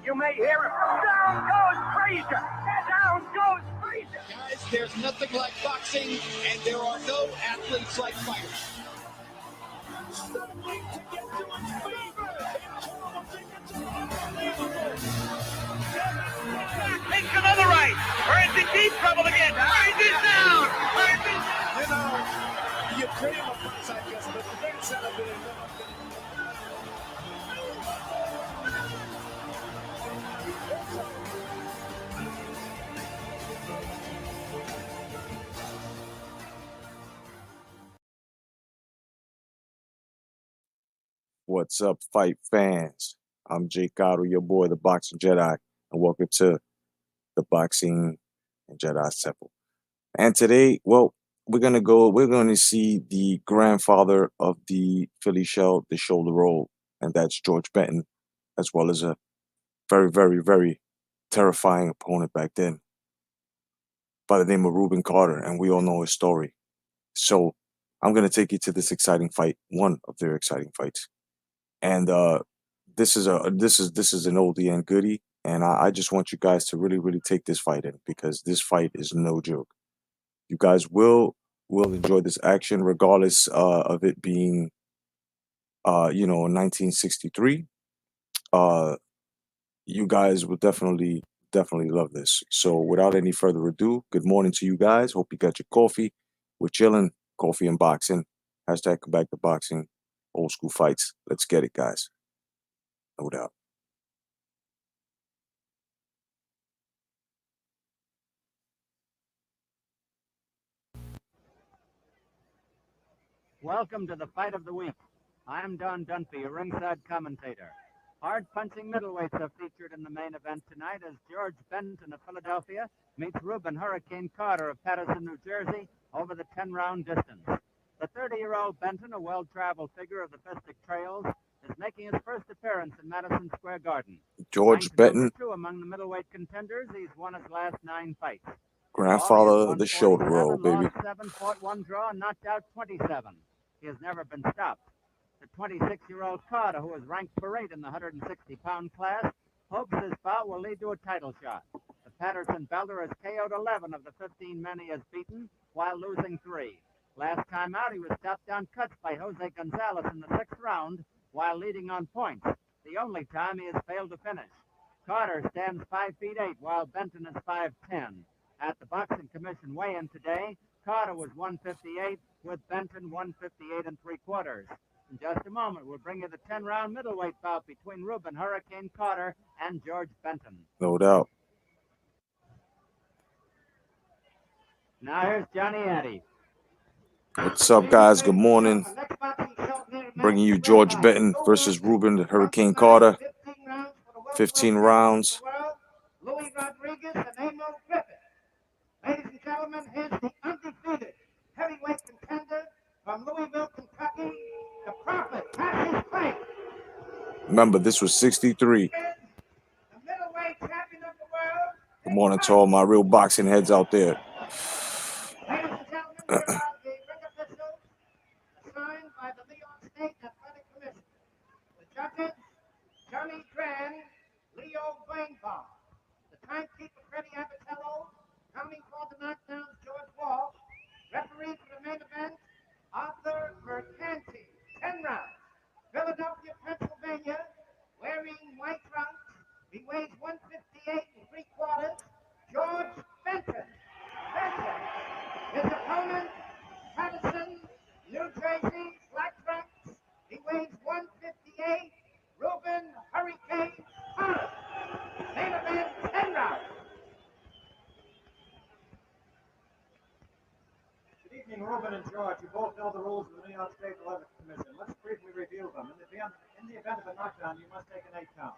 You may hear it. Down goes Frazier. Down goes Frazier. Guys, there's nothing like boxing, and there are no athletes like fighters. Takes another right. Burns in deep trouble again. Burns is down. Burns is down. You know, you dream of fights like this, but the big celebrating. What's up, fight fans? I'm Jake Otto, your boy, the Boxing Jedi, and welcome to the Boxing and Jedi Temple. And today, well, we're going to see the grandfather of the Philly Shell, the shoulder roll, and that's George Benton, as well as a very, very, very terrifying opponent back then by the name of Rubin Carter, and we all know his story. So I'm going to take you to this exciting fight, one of their exciting fights. And this is an oldie and goodie, and I just want you guys to really, really take this fight in, because this fight is no joke. You guys will enjoy this action, regardless of it being, 1963. You guys will definitely love this. So without any further ado, good morning to you guys. Hope you got your coffee. We're chilling, coffee and boxing. Hashtag come back to boxing. Old school fights. Let's get it, guys. No doubt. Welcome to the fight of the week. I'm Don Dunphy, your ringside commentator. Hard-punching middleweights are featured in the main event tonight as George Benton of Philadelphia meets Rubin Hurricane Carter of Paterson, New Jersey, over the 10-round distance. The 30-year-old Benton, a well-traveled figure of the Fistic Trails, is making his first appearance in Madison Square Garden. George Benton, Two among the middleweight contenders, he's won his last 9 fights. grandfather of the shoulder roll, baby. Lost 7, fought 1 draw, and knocked out 27. He has never been stopped. The 26-year-old Carter, who is ranked for 8 in the 160-pound class, hopes his bout will lead to a title shot. The Paterson belter has KO'd 11 of the 15 men he has beaten, while losing 3. Last time out, he was stopped down cuts by Jose Gonzalez in the 6th round, while leading on points, the only time he has failed to finish. Carter stands 5 feet 8, while Benton is 5'10". At the Boxing Commission weigh-in today, Carter was 158, with Benton 158 3/4. In just a moment, we'll bring you the 10-round middleweight bout between Rubin Hurricane Carter and George Benton. No doubt. Now here's Johnny Addy. What's up, guys? Good morning. Bringing you George Benton versus Rubin Hurricane Carter. 15 rounds. Louis Rodriguez and Amo Griffith. Ladies and gentlemen, here's the undefeated heavyweight contender from Louisville, Kentucky, the Prophet Cassius Clay. Remember, this was 63. The middleweight champion of the world. Good morning to all my real boxing heads out there. Ladies and gentlemen, here are the ring officials assigned by the New York State Athletic Commission. The judges, Johnny Tran, Leo Blainbaum. The timekeeper, Freddie Abatello. Counting for the knockdowns, George Walsh. Referee for the main event, Arthur Mercanti. 10 rounds. Philadelphia, Pennsylvania, wearing white trunks. He weighs 158 3/4. George Benton. His opponent, Paterson, New Jersey, black trunks. He weighs 158. Rubin Hurricane Carter. Main event, 10 rounds. Good evening, Rubin and George. You both know the rules of the New York State Athletic Commission. Let's briefly review them. In the event of a knockdown, you must take an 8 count.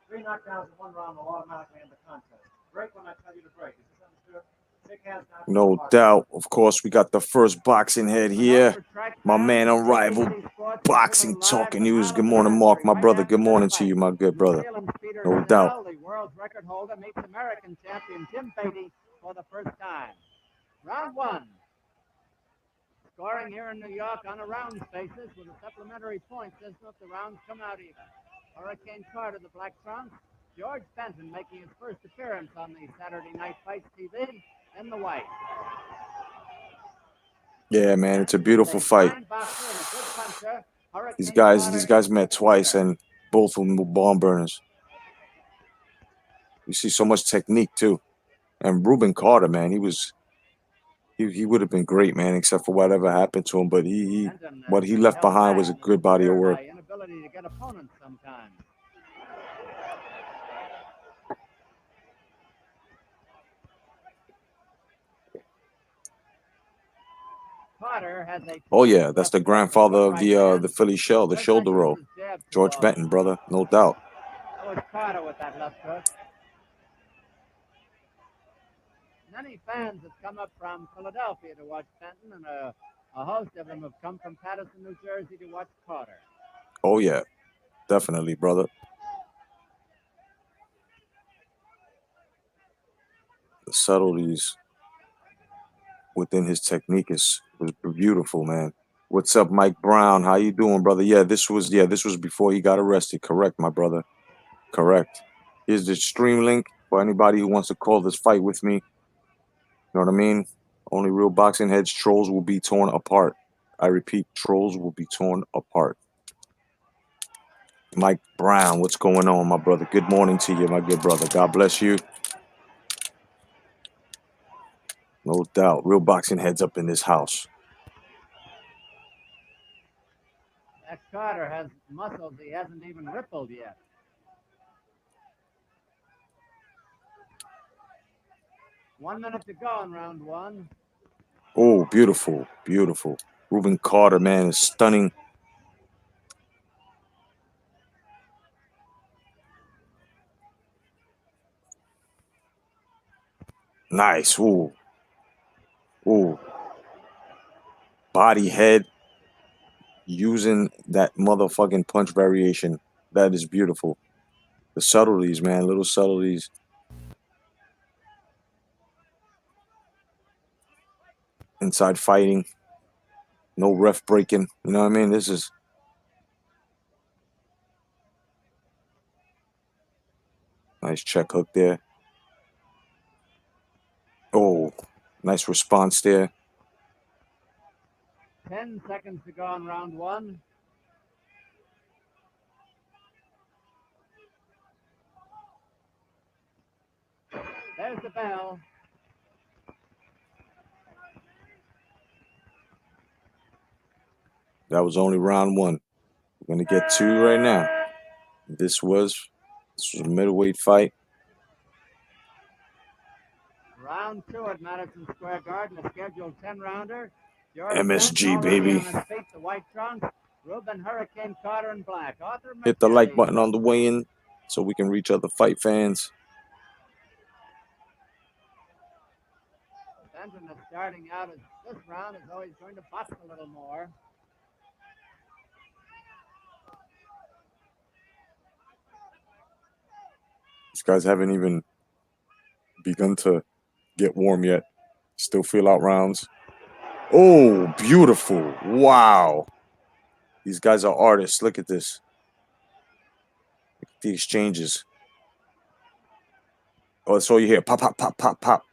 3 knockdowns in 1 round will automatically end the contest. Break when I tell you to break. Is this understood? Shake hands now. No doubt. Of course, we got the first boxing head here. My man, Unrivaled Boxing Talking News. Good morning, Mark, my brother. Good morning to you, my good brother. No doubt. The world's record holder meets American champion Jim Beatty for the first time. Round 1. Scoring here in New York on a rounds basis with a supplementary point. Says if the rounds come out even. Hurricane Carter, the black trunks, George Benton making his first appearance on the Saturday Night Fights TV in the white. Yeah, man, it's a beautiful fight. These guys met twice, and both of them were barn burners. You see so much technique too. And Rubin Carter, man, he would have been great, man, except for whatever happened to him. But what he left behind was a good body of work. Inability to get opponents sometimes. Carter has a Oh yeah, that's the grandfather of the Philly shell, the shoulder roll. George Benton, brother, no doubt. That was Carter with that left hook. Many fans have come up from Philadelphia to watch Benton, and a host of them have come from Paterson, New Jersey to watch Carter. Oh yeah, definitely, brother. The subtleties within his technique was beautiful, man. What's up, Mike Brown? How you doing, brother? Yeah, this was before he got arrested. Correct, my brother. Correct. Here's the stream link for anybody who wants to call this fight with me. You know what I mean? Only real boxing heads. Trolls will be torn apart. I repeat, trolls will be torn apart. Mike Brown, what's going on, my brother? Good morning to you, my good brother. God bless you. No doubt. Real boxing heads up in this house. That Carter has muscles he hasn't even rippled yet. One minute to go in round one. Oh, beautiful, beautiful. Rubin Carter, man, is stunning. Nice. Ooh. Ooh. Body head. Using that motherfucking punch variation. That is beautiful. The subtleties, man. Little subtleties. Inside fighting. No ref breaking. You know what I mean? This is... Nice check hook there. Oh, nice response there. 10 seconds to go in round one. There's the bell. That was only round one. We're going to get two right now. This was a middleweight fight. Round two at Madison Square Garden, a scheduled 10-rounder. MSG, baby. Feet, the white trunks. Rubin, Hurricane, Carter, and Black. Arthur Hit the like button on the way-in so we can reach other fight fans. Benton is starting out as this round is always going to box a little more. These guys haven't even begun to get warm yet. Still feel out rounds. Oh, beautiful. Wow. These guys are artists. Look at this. Look at the exchanges. Oh, that's all you hear. Pop, pop, pop, pop, pop.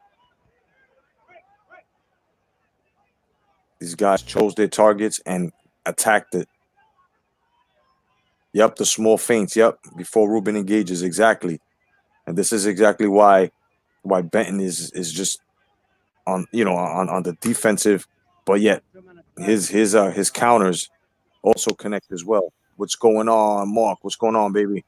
These guys chose their targets and attacked it. Yep, the small feints. Yep, before Rubin engages. Exactly. And this is exactly why Benton is just on on the defensive, but yet his counters also connect as well. What's going on, Mark? What's going on, baby?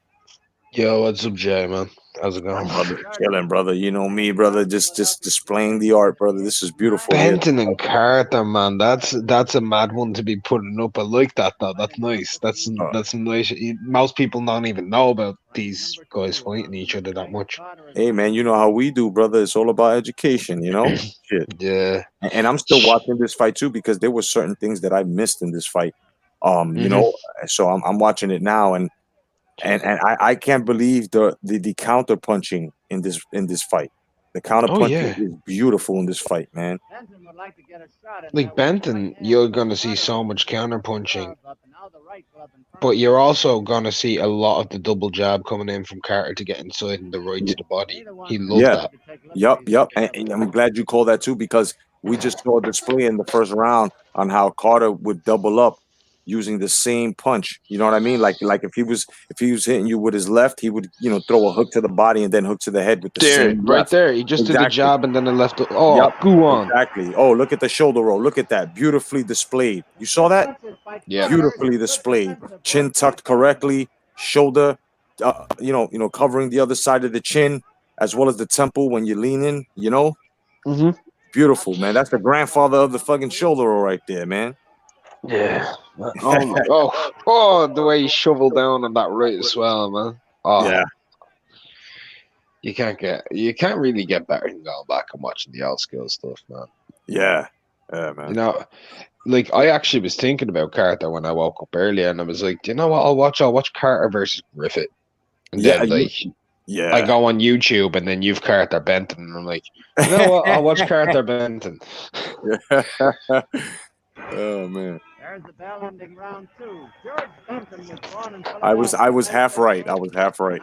Yo, what's up, Jay, man? How's it going? Brother, chilling, brother. You know me, brother. Just displaying the art, brother. This is beautiful. Benton and Carter, man. That's a mad one to be putting up. I like that though. That's nice. That's nice. Most people don't even know about these guys fighting each other that much. Hey, man, you know how we do, brother. It's all about education, you know. Shit. Yeah. And I'm still watching this fight too because there were certain things that I missed in this fight. You know, so I'm watching it now and I can't believe the counter punching in this fight. The counter punching is beautiful in this fight, man. Benton would like to get a shot like Benton, you're gonna see so much counter punching But you're also gonna see a lot of the double jab coming in from Carter to get inside and the right to the body. He loved Yeah. that. Yep. And I'm glad you called that too, because we just saw a display in the first round on how Carter would double up using the same punch. You know what I mean? Like if he was hitting you with his left, he would, throw a hook to the body and then hook to the head with the There, same right left. there. He just did the Exactly. jab and then the left. Oh, Yep. go on. Exactly. Oh, look at the shoulder roll. Look at that. Beautifully displayed. You saw that? Yep. Beautifully displayed. Chin tucked correctly, shoulder, covering the other side of the chin as well as the temple when you're leaning. Mm-hmm. Beautiful, man. That's the grandfather of the fucking shoulder roll right there, man. Yeah. Oh my. Oh, the way he shoveled down on that right as well, man. Oh, Yeah. you can't really get better than going back and watching the old school stuff, man. Yeah. Yeah, man. Like I actually was thinking about Carter when I woke up earlier, and I was like, do you know what? I'll watch Carter versus Griffith, and Yeah. then I go on YouTube, and then you've Carter Benton, and I'm like, you know what? I'll watch Carter Benton. Oh man. There's the bell ending round 2. George Benton was born in I was half right. I was half right.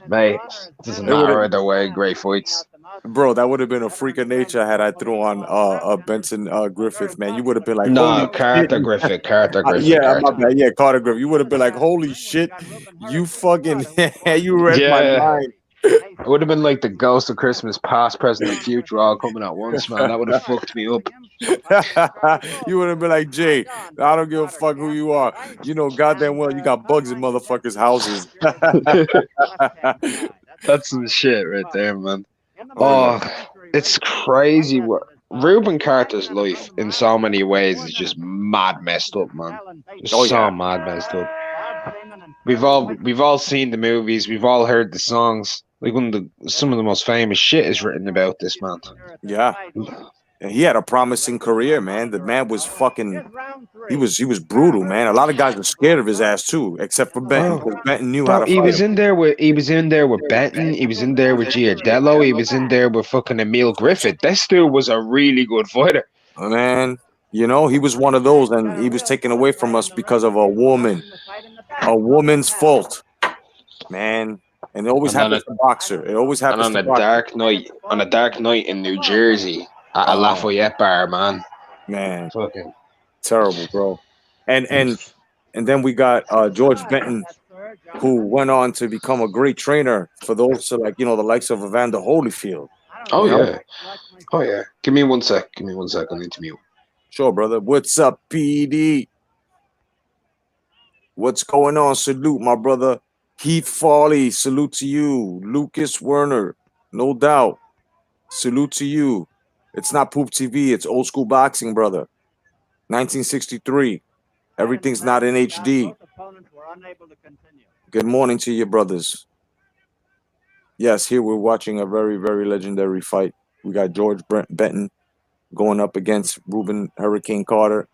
Mate, doesn't matter either way. Great fights. Bro, that would have been a freak of nature had I threw on Benson Griffith, man. You would have been like, holy No, Carter shit. Griffith, Carter Griffith. Yeah, my Carter. bad. Yeah, Carter Griffith. You would have been like, holy shit. You fucking you read my Yeah. mind. It would have been like the ghost of Christmas past, present, and future all coming at once, man. That would have fucked me up. You would have been like, Jay, I don't give a fuck who you are. You know goddamn well you got bugs in motherfuckers' houses. That's some shit right there, man. Oh, It's crazy what Rubin Carter's life in so many ways is just mad messed up, man. It's so mad messed up. We've all seen the movies, we've all heard the songs. Like some of the most famous shit is written about this man. Yeah. And he had a promising career, man. The man was fucking he was brutal, man. A lot of guys were scared of his ass too, except for Benton, because Benton knew how to fight. He was in there with Benton, he was in there with Giardello, he was in there with fucking Emil Griffith. This dude was a really good fighter. Man, he was one of those, and he was taken away from us because of a woman. A woman's fault. Man. And it always happens to boxer. It always happens to boxer. On a dark night in New Jersey at a Lafayette bar, man. Man. Fucking terrible, bro. And then we got George Benton, who went on to become a great trainer for those the likes of Evander Holyfield. Oh yeah. Give me one sec. I need to mute. Sure, brother. What's up, PD? What's going on? Salute, my brother. Heath Farley, salute to you. Lucas Werner, no doubt. Salute to you. It's not Poop TV, it's old school boxing, brother. 1963. Everything's not in HD. Good morning to you, brothers. Yes, here we're watching a very, very legendary fight. We got George Benton going up against Rubin Hurricane Carter.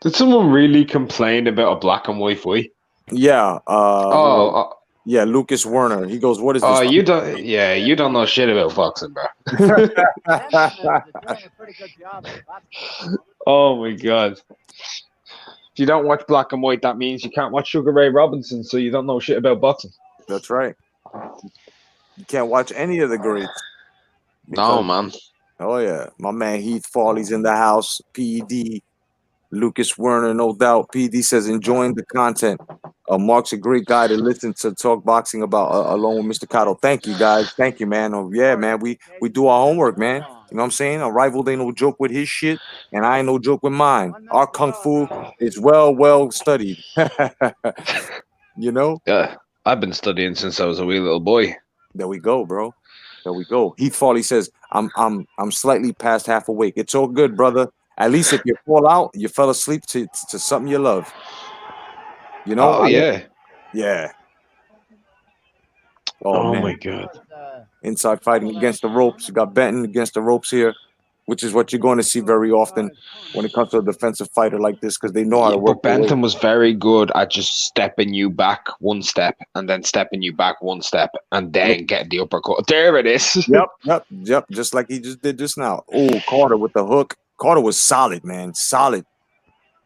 Did someone really complain about a black and white fight? Yeah. Yeah, Lucas Werner. He goes, "What is this?" Oh, you don't know shit about boxing, bro. Oh my god. If you don't watch black and white, that means you can't watch Sugar Ray Robinson, so you don't know shit about boxing. That's right. You can't watch any of the greats. No, man. Oh yeah, my man Heath Farley's in the house. PD. Lucas Werner, no doubt. PD says enjoying the content. Mark's a great guy to listen to talk boxing about along with Mr. Cotto. Thank you, guys. Thank you, man. Oh, yeah, man. We do our homework, man. You know what I'm saying? A rival ain't no joke with his shit, and I ain't no joke with mine. Our kung fu is well studied. You know? Yeah, I've been studying since I was a wee little boy. There we go, bro. There we go. Heath Farley says, I'm slightly past half awake. It's all good, brother. At least if you fall out, you fell asleep to something you love. You know? Oh, yeah. Yeah. Oh man. My God. Inside fighting against the ropes. You got Benton against the ropes here, which is what you're going to see very often when it comes to a defensive fighter like this, because they know how to work. But Benton was very good at just stepping you back one step and then stepping you back one step and then getting the uppercut. There it is. Yep. Just like he just did just now. Oh, Carter with the hook. Carter was solid, man. Solid.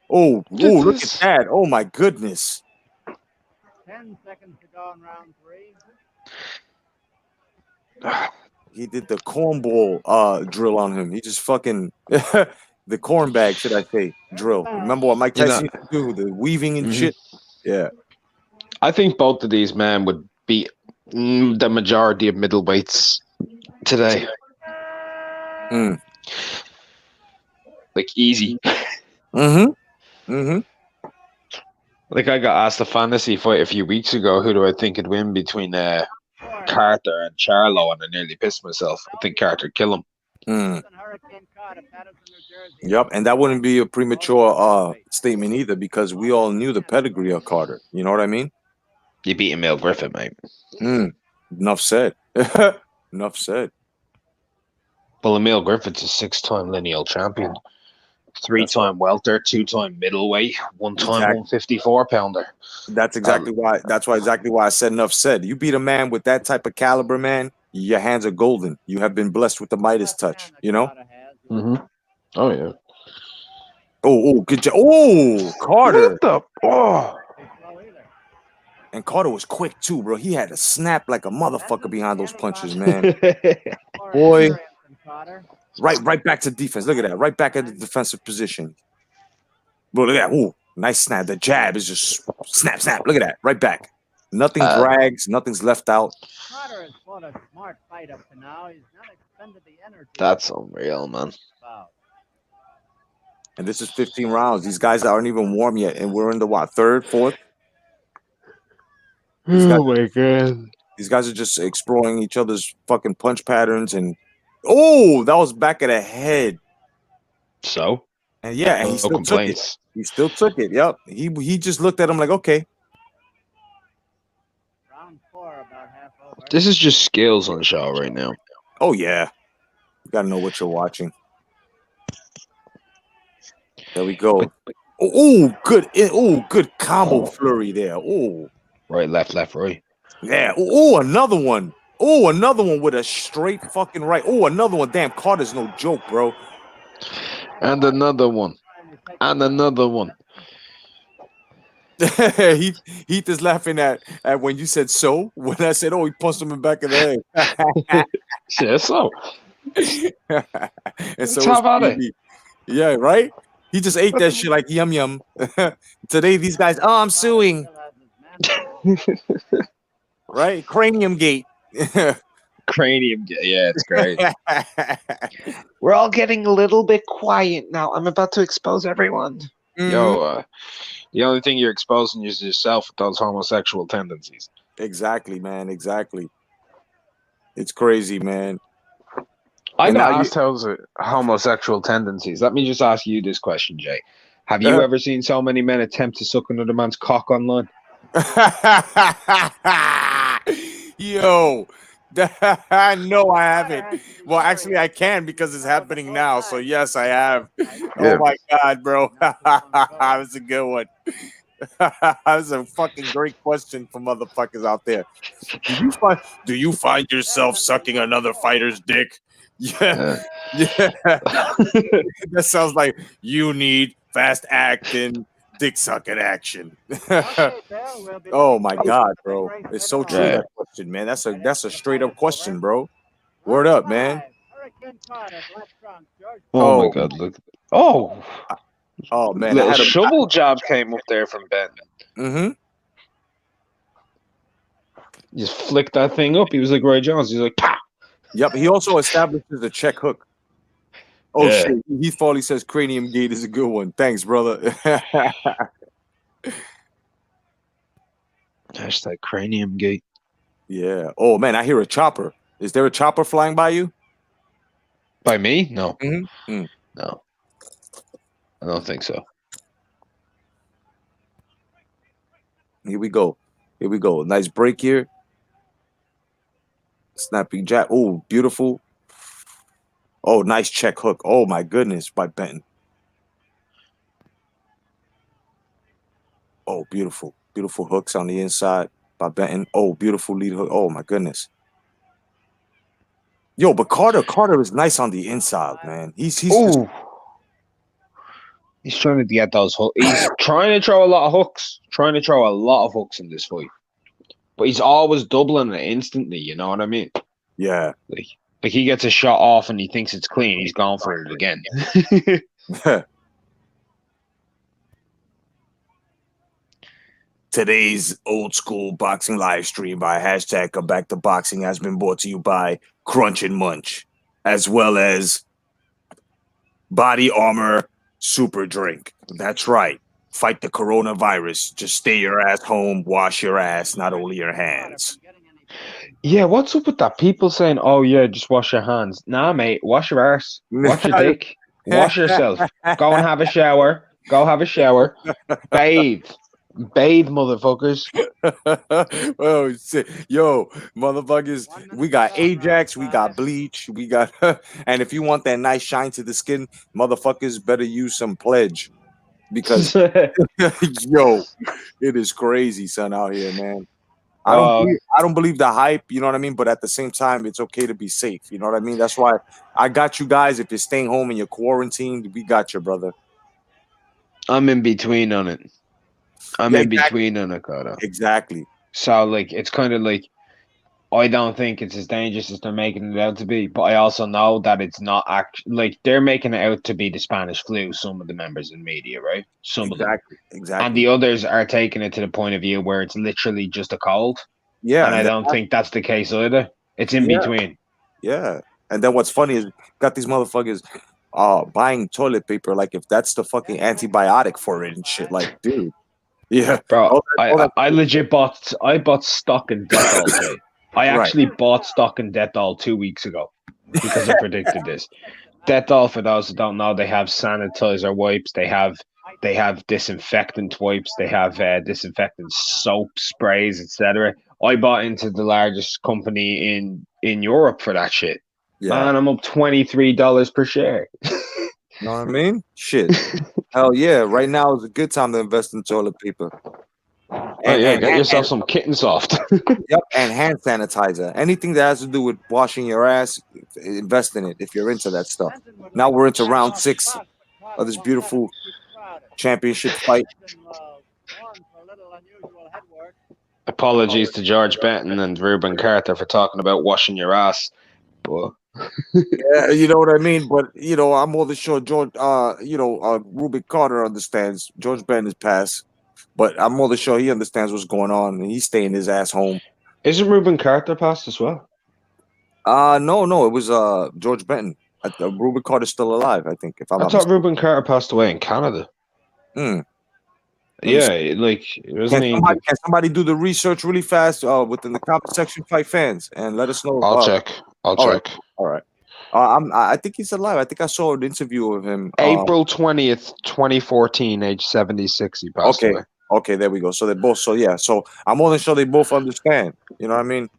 Oh, look at that. Oh, my goodness. 10 seconds to go in round 3. He did the cornball drill on him. He just fucking the corn bag, should I say, drill. Remember what Mike Tyson used to do, the weaving and shit? Yeah. I think both of these men would beat the majority of middleweights today. Like easy. Like I got asked a fantasy fight a few weeks ago. Who do I think would win between Carter and Charlo? And I nearly pissed myself. I think Carter would kill him. Yep, and that wouldn't be a premature statement either, because we all knew the pedigree of Carter. You know what I mean? You beat Emil Griffith, mate. Enough said. Enough said. Well, Emil Griffith's a 6-time lineal champion. 3-time welter, 2-time middleweight, 1-time 154-pounder. That's exactly why. That's exactly why I said enough said. You beat a man with that type of caliber, man. Your hands are golden. You have been blessed with the Midas touch. You know. Oh yeah. Oh, good job. Oh, Carter. What the? And Carter was quick too, bro. He had to snap like a motherfucker behind those punches, man. Boy. Right back to defense. Look at that. Right back at the defensive position. Bro, look at that. Ooh, nice snap. The jab is just snap. Look at that. Right back. Nothing drags. Nothing's left out. Carter has fought a smart fight up to now. He's not expended the energy. That's unreal, man. And this is 15 rounds. These guys aren't even warm yet. And we're in the what? 3rd, 4th? Oh my god. These guys are just exploring each other's fucking punch patterns. And oh, that was back of the head. So? And yeah, and he still took it. He still took it. Yep. He just looked at him like, okay. Round 4, about half over. This is just skills on show right now. Oh yeah. You gotta know what you're watching. There we go. Oh, good. Oh, good combo flurry there. Oh. Right, left, right. Yeah. Oh, another one. Oh, another one with a straight fucking right. Oh, another one. Damn, Carter's no joke, bro. And another one. And another one. Heath is laughing at when you said so. When I said, oh, he punched him in the back of the head. Yeah, so. And so how about it? Yeah, right? He just ate that shit like yum. Today, these guys, oh, I'm suing. Right? Cranium gate. Cranium gate. Yeah, it's great. We're all getting a little bit quiet now. I'm about to expose everyone. Yo, the only thing you're exposing is yourself with those homosexual tendencies. Exactly, man. Exactly. It's crazy, man. I got asked homosexual tendencies. Let me just ask you this question, Jay. Have you ever seen so many men attempt to suck another man's cock online? Yo, no, I haven't. Well, actually, I can because it's happening now. So yes, I have. Oh my god, bro, that was a good one. That was a fucking great question for motherfuckers out there. Do you find yourself sucking another fighter's dick? Yeah. That sounds like you need fast acting, dick sucking action. Oh my god, bro. It's so true, that question, man. That's a straight up question, bro. Word up, man. Oh my god, look. Oh man. Little shovel job came up there from Benton. Just flicked that thing up. He was like Roy Jones. He's like, pow. Yep, he also establishes a check hook. Oh shit, Heath Foley says cranium gate is a good one. Thanks, brother. Hashtag cranium gate. Yeah. Oh man, I hear a chopper. Is there a chopper flying by you? By me? No. No. I don't think so. Here we go. Nice break here. Snapping jab. Oh, beautiful. Oh, nice check hook. Oh, my goodness, by Benton. Oh, beautiful. Beautiful hooks on the inside by Benton. Oh, beautiful lead hook. Oh, my goodness. Yo, but Carter is nice on the inside, man. He's just... He's trying to get those hooks. He's trying to throw a lot of hooks. Trying to throw a lot of hooks in this fight. But he's always doubling it instantly, you know what I mean? Yeah. Like he gets a shot off and he thinks it's clean, he's going for it again. Today's old school boxing live stream by hashtag Come Back to Boxing has been brought to you by Crunch and Munch, as well as Body Armor Super Drink. That's right. Fight the coronavirus. Just stay your ass home, wash your ass, not only your hands. Yeah, what's up with that? People saying, "Oh yeah, just wash your hands." Nah, mate, wash your arse, wash your dick, wash yourself. Go and have a shower. Go have a shower. Bathe, motherfuckers. Oh shit. Yo, motherfuckers, we got Ajax, we got bleach, we got and if you want that nice shine to the skin, motherfuckers better use some Pledge. Because yo, it is crazy, son, out here, man. I don't believe the hype, you know what I mean? But at the same time, it's okay to be safe. You know what I mean? That's why I got you guys. If you're staying home and you're quarantined, we got you, brother. I'm in between on it. Between on it, Cotto. Exactly. So like it's kind of like I don't think it's as dangerous as they're making it out to be, but I also know that it's not actually like they're making it out to be the Spanish flu. Some of the members in media, right? Some of them, exactly, and the others are taking it to the point of view where it's literally just a cold. Yeah, and I don't think that's the case either. It's in between. Yeah, and then what's funny is got these motherfuckers buying toilet paper like if that's the fucking antibiotic for it and shit. Like, dude, yeah, bro. I legit bought stock in Dettol today. I actually bought stock in Dettol 2 weeks ago because I predicted this. Dettol, for those who don't know, they have sanitizer wipes, they have disinfectant wipes, they have disinfectant soap sprays, etc. I bought into the largest company in Europe for that shit. Yeah. Man, I'm up $23 per share. You know what I mean? Shit. Hell yeah. Right now is a good time to invest in toilet paper. And get yourself some Kitten Soft. Yep, and hand sanitizer. Anything that has to do with washing your ass, invest in it if you're into that stuff. Now we're into round 6 of this beautiful championship fight. Apologies to George Benton and Rubin Carter for talking about washing your ass. But yeah, you know what I mean? But, you know, I'm more than sure George, Rubin Carter understands. George Benton is past. But I'm more than sure he understands what's going on, and he's staying his ass home. Isn't Rubin Carter passed as well? No, it was George Benton. Rubin Carter's still alive, I think. If I thought Rubin Carter passed away in Canada. Yeah, like can somebody do the research really fast within the comment section, fight fans, and let us know. I'll check. All right. I think he's alive. I think I saw an interview of him. April 20th, 2014, age 76. He passed away. Okay, there we go. So they both. So yeah. So I'm more than sure they both understand. You know what I mean?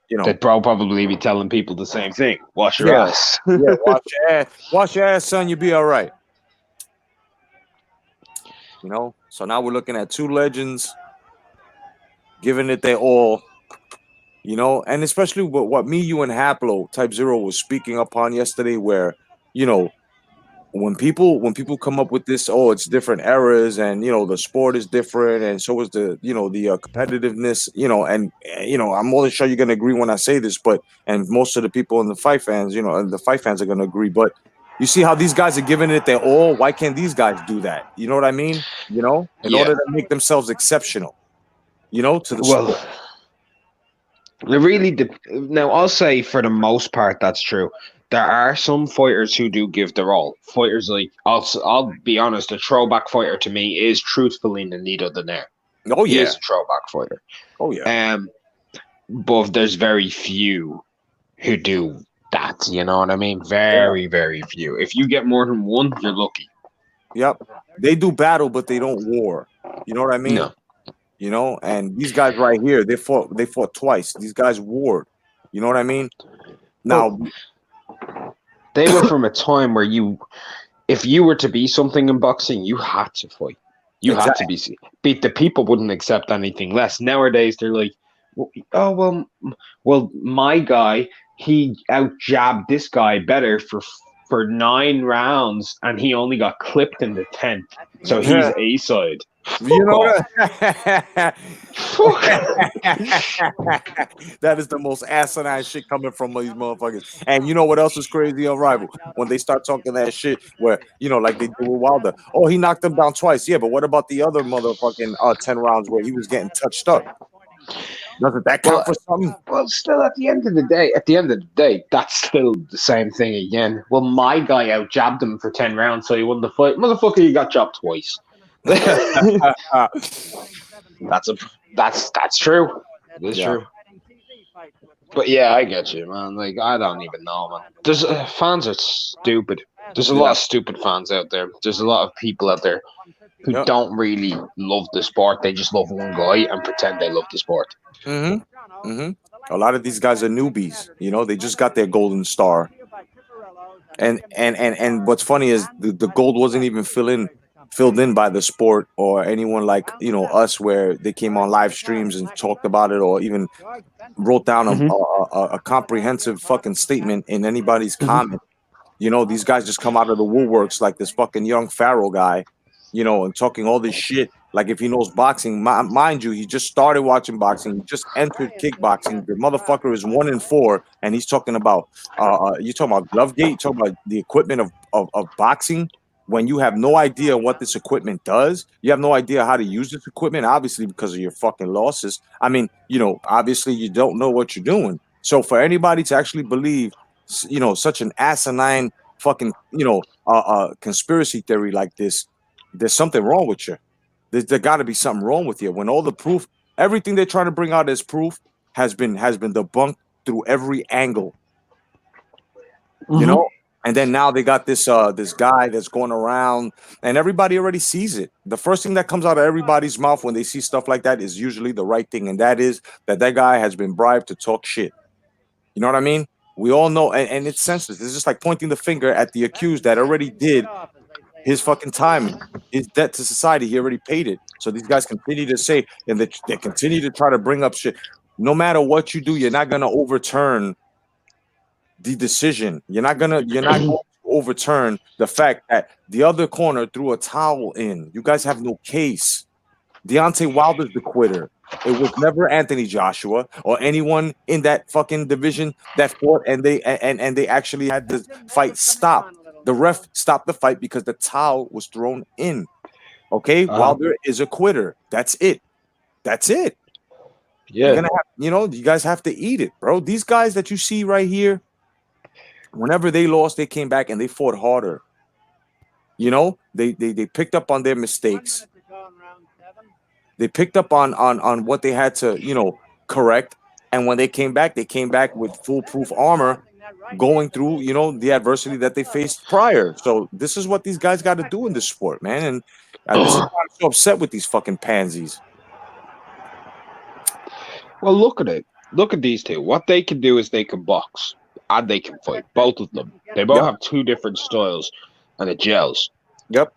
You know, they'd probably be telling people the same thing. Wash your ass. Yeah, wash your ass. Wash your ass, son. You'll be all right. You know. So now we're looking at 2 legends giving it their all. You know, and especially what me, you, and Haplo Type Zero was speaking upon yesterday, where, you know, when people come up with this, oh, it's different eras, and you know the sport is different, and so is the competitiveness, and I'm more than sure you're gonna agree when I say this, but and most of the people in the fight fans, and the fight fans are gonna agree, but you see how these guys are giving it their all. Why can't these guys do that? You know what I mean? In order to make themselves exceptional, to the sport. Now I'll say for the most part that's true. There are some fighters who do give their all. Fighters like I'll be honest, a throwback fighter to me is truthfully Nonito Donaire. Oh yeah, he is a throwback fighter. Oh yeah. But there's very few who do that. You know what I mean? Very few. If you get more than one, you're lucky. Yep, they do battle, but they don't war. You know what I mean? No. And these guys right here, they fought twice. These guys warred. You know what I mean? Now. They were from a time where if you were to be something in boxing, you had to fight. You had to beat. The people wouldn't accept anything less. Nowadays, they're like, oh, well, my guy, he out-jabbed this guy better for for 9 rounds, and he only got clipped in the 10th. So he's A side. You know that? Fuck. That is the most asinine shit coming from these motherfuckers. And you know what else is crazy on Rival? When they start talking that shit where, like they do with Wilder. Oh, he knocked him down twice. Yeah, but what about the other motherfucking 10 rounds where he was getting touched up? Doesn't that count for something? Well, still, at the end of the day, that's still the same thing again. Well, my guy out jabbed him for 10 rounds, so he won the fight. Motherfucker, you got jabbed twice. That's true. It is true. But yeah, I get you, man. Like, I don't even know, man. There's fans are stupid. There's a lot of stupid fans out there. There's a lot of people out there who don't really love the sport. They just love one guy and pretend they love the sport. A lot of these guys are newbies. They just got their golden star. And what's funny is the gold wasn't even filled in by the sport or anyone like us, where they came on live streams and talked about it, or even wrote down a comprehensive fucking statement in anybody's comment. These guys just come out of the woodworks like this fucking young Pharaoh guy, and talking all this shit like if he knows boxing. Mind you, he just started watching boxing. He just entered kickboxing. The motherfucker is 1-4, and he's talking about you talking about Glovegate, you talking about the equipment of boxing. When you have no idea what this equipment does, you have no idea how to use this equipment, obviously because of your fucking losses. I mean, obviously you don't know what you're doing. So for anybody to actually believe, such an asinine fucking, conspiracy theory like this, there's something wrong with you. There got to be something wrong with you. When all the proof, everything they're trying to bring out as proof has been debunked through every angle. And then now they got this guy that's going around, and everybody already sees it. The first thing that comes out of everybody's mouth when they see stuff like that is usually the right thing, and that is that guy has been bribed to talk shit. You know what I mean? We all know, and it's senseless. It's just like pointing the finger at the accused that already did his fucking time, his debt to society. He already paid it. So these guys continue to say, and they continue to try to bring up shit. No matter what you do, you're not gonna overturn the decision. You're not going to overturn the fact that the other corner threw a towel in. You guys have no case. Deontay Wilder's the quitter. It was never Anthony Joshua or anyone in that fucking division that fought, and they actually had the fight stopped. The ref stopped the fight because the towel was thrown in. Okay, Wilder is a quitter. That's it. Yeah, you guys have to eat it, bro. These guys that you see right here, whenever they lost, they came back and they fought harder. They picked up on their mistakes. They picked up on what they had to, correct. And when they came back with foolproof armor, going through, the adversity that they faced prior. So this is what these guys got to do in this sport, man. And this is why I'm so upset with these fucking pansies. Well, look at it. Look at these two. What they can do is they can box. And they can fight, both of them. They both have two different styles, and it gels. Yep.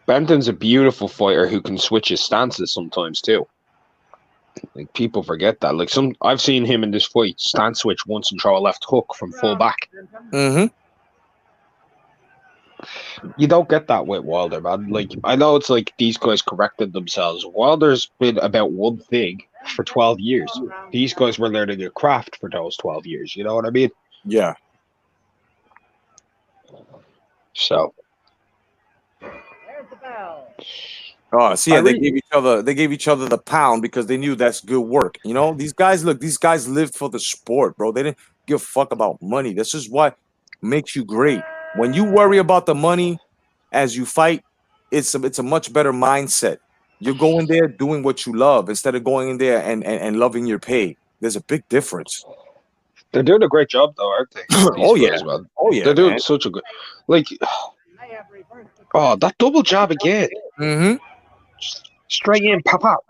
Benton's a beautiful fighter who can switch his stances sometimes too. Like, people forget that. Like, I've seen him in this fight stance switch once and throw a left hook from full back. You don't get that with Wilder, man. Like, I know it's like these guys corrected themselves. Wilder's been about one thing for 12 years. These guys were learning a craft for those 12 years. You know what I mean? Yeah. So. There's the bell. Oh, see, they gave each other the pound because they knew that's good work. These guys lived for the sport, bro. They didn't give a fuck about money. This is what makes you great. When you worry about the money as you fight, it's a much better mindset. You're going there doing what you love instead of going in there and loving your pay. There's a big difference. They're doing a great job, though, aren't they? Oh yeah, they're doing such a good. Like, that double jab again. Straight in, pop out.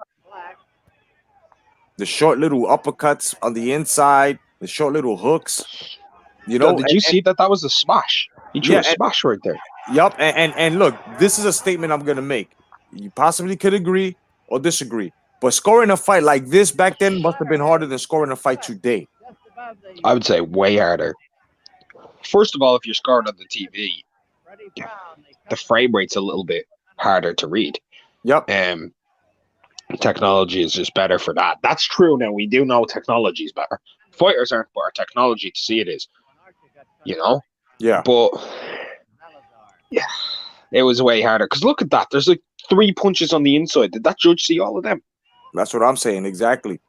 The short little uppercuts on the inside, the short little hooks. Did you see that? That was a smash. He threw a smash right there. Yup, and look, this is a statement I'm gonna make. You possibly could agree or disagree, but scoring a fight like this back then must have been harder than scoring a fight today. I would say way harder. first of all, if you're scoring on the TV, the frame rate's a little bit harder to read. Yep. Technology is just better for that. That's true. Now we do know technology is better. Fighters aren't, but our technology to see it is. You know. Yeah. But yeah, it was way harder. Because look at that. There's like 3 punches on the inside. Did that judge see all of them? That's what I'm saying. Exactly.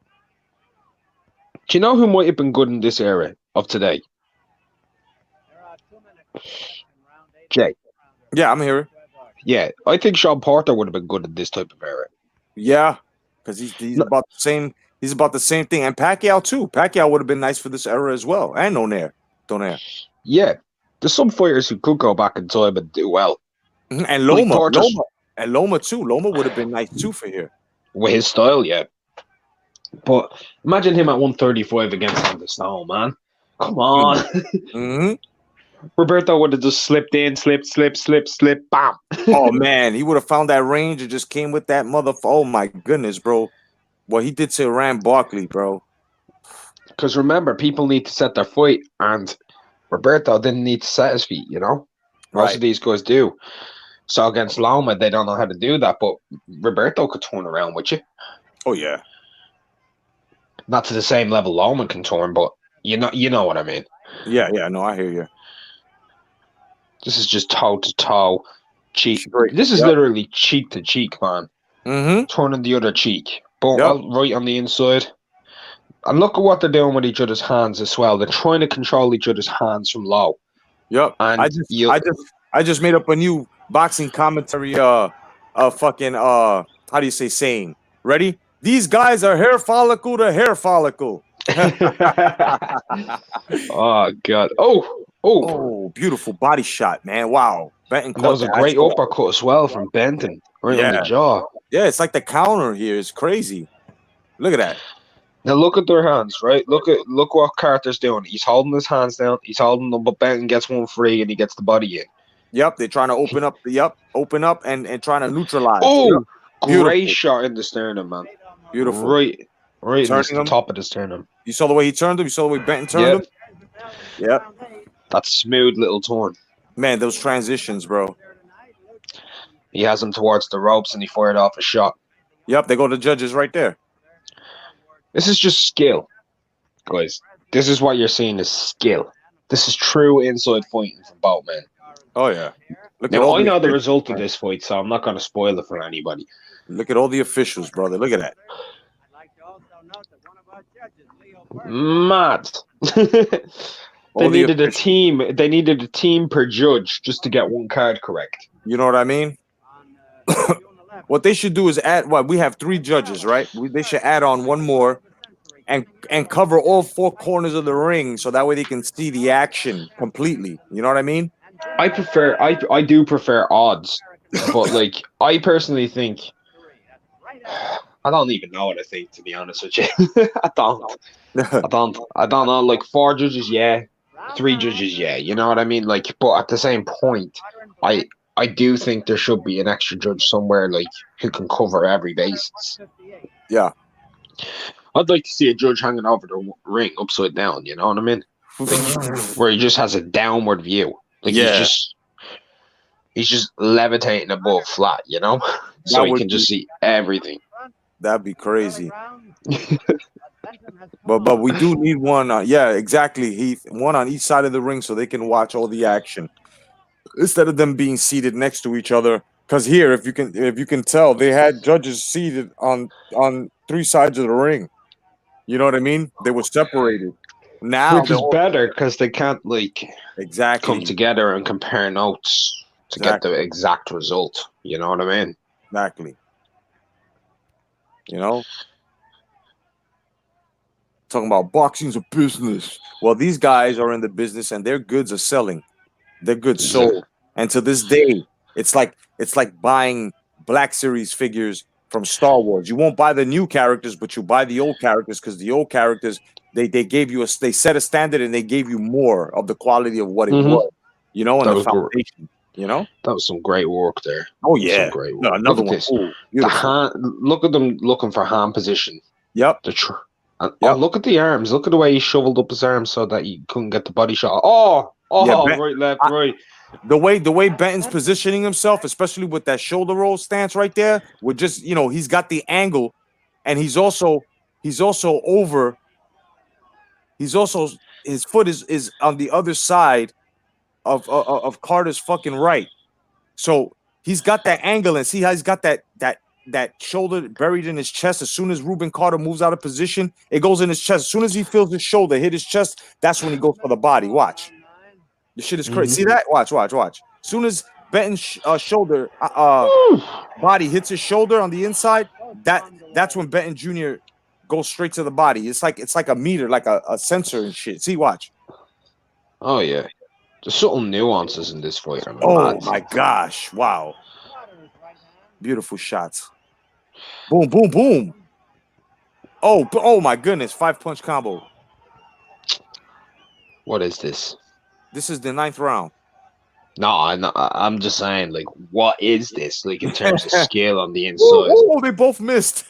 Do you know who might have been good in this era of today? Jay. Yeah, I'm here. Yeah, I think Sean Porter would have been good in this type of era. Yeah, because he's about the same. He's about the same thing, and Pacquiao too. Pacquiao would have been nice for this era as well, and Donaire. Yeah, there's some fighters who could go back in time and do well. And Loma too. Loma would have been nice too for here with his style. Yeah, but imagine him at 135 against Anderson, man. Come on. Mm-hmm. Roberto would have just slipped in, slip, bam. Oh man, he would have found that range and just came with that oh my goodness, bro. What he did to Rand Barkley, bro. Because remember, people need to set their feet, and Roberto didn't need to set his feet, you know? Most of these guys do. So against Loma, they don't know how to do that, but Roberto could turn around with you. Oh yeah. Not to the same level Loma can turn, but you know what I mean. Yeah, no, I hear you. This is just toe to toe, cheek. This is literally cheek to cheek, man. Mm-hmm. Turning the other cheek, but right on the inside. And look at what they're doing with each other's hands as well. They're trying to control each other's hands from low. Yep. And I just made up a new boxing commentary. Fucking how do you say saying? Ready? These guys are hair follicle to hair follicle. Oh God! Oh! Beautiful body shot, man! Wow, Benton. That was a great uppercut as well from Benton, right on the jaw. Yeah, it's like the counter here is crazy. Look at that. Now look at their hands, right? Look what Carter's doing. He's holding his hands down. He's holding them, but Benton gets one free and he gets the body in. Yep, they're trying to open up and trying to neutralize. Oh, great shot in the sternum, man. Beautiful. Right in the top of the sternum. You saw the way he turned him? You saw the way Benton turned him? Yep. That smooth little turn. Man, those transitions, bro. He has him towards the ropes and he fired off a shot. Yep, they go to judges right there. This is just skill, guys. This is what you're seeing is skill. This is true inside fighting from both men. Oh, yeah. Now, I know the result of this fight, so I'm not going to spoil it for anybody. Look at all the officials, brother. Look at that. Mad. They needed a team. They needed a team per judge just to get one card correct. You know what I mean? What they should do is add. What we have 3 judges, right? They should add on one more, and cover all 4 corners of the ring, so that way they can see the action completely. You know what I mean? I do prefer odds, but like I personally think. I don't even know what I think, to be honest with you. I don't know. Like 4 judges, yeah. 3 judges, yeah. You know what I mean? Like, but at the same point, I do think there should be an extra judge somewhere, like who can cover every basis. Yeah. I'd like to see a judge hanging over the ring upside down. You know what I mean? Like, where he just has a downward view. Like he's just levitating above flat. You know, so he can just see everything. That'd be crazy. But we do need one. Yeah, exactly, Heath. One on each side of the ring so they can watch all the action instead of them being seated next to each other. Because here, if you can tell, they had judges seated on 3 sides of the ring. You know what I mean? They were separated. Now, which is better because they can't come together and compare notes to get the exact result. You know what I mean? Exactly. You know, talking about boxing's a business. Well, these guys are in the business, and their goods are selling. Their goods sold, and to this day, it's like buying Black Series figures from Star Wars. You won't buy the new characters, but you buy the old characters because the old characters they gave you they set a standard and they gave you more of the quality of what it was. You know, and the foundation. You know, that was some great work there. Oh yeah, great work. No, another one. Ooh, the hand, look at them looking for hand position. Yep. Oh, look at the arms. Look at the way he shoveled up his arms so that he couldn't get the body shot. Oh, Yeah, Oh, right, left, I, right. the way Benton's positioning himself, especially with that shoulder roll stance right there, with just he's got the angle, and he's also over. He's also his foot is on the other side of Carter's fucking right. So he's got that angle, and see how he's got that shoulder buried in his chest. As soon as Rubin Carter moves out of position, it goes in his chest. As soon as he feels his shoulder hit his chest, that's when he goes for the body. Watch. The shit is crazy. Mhm. See that? Watch. As soon as Benton's shoulder body hits his shoulder on the inside, that's when Benton Jr. goes straight to the body. It's like a meter, like a sensor and shit. See, watch. Oh yeah. The subtle nuances in this fight are Oh mad. my gosh! Wow, beautiful shots. Boom, boom, boom. Oh my goodness! 5-punch combo. What is this? This is the 9th round. No, I'm just saying, like, what is this? Like, in terms of skill on the inside. Oh, they both missed.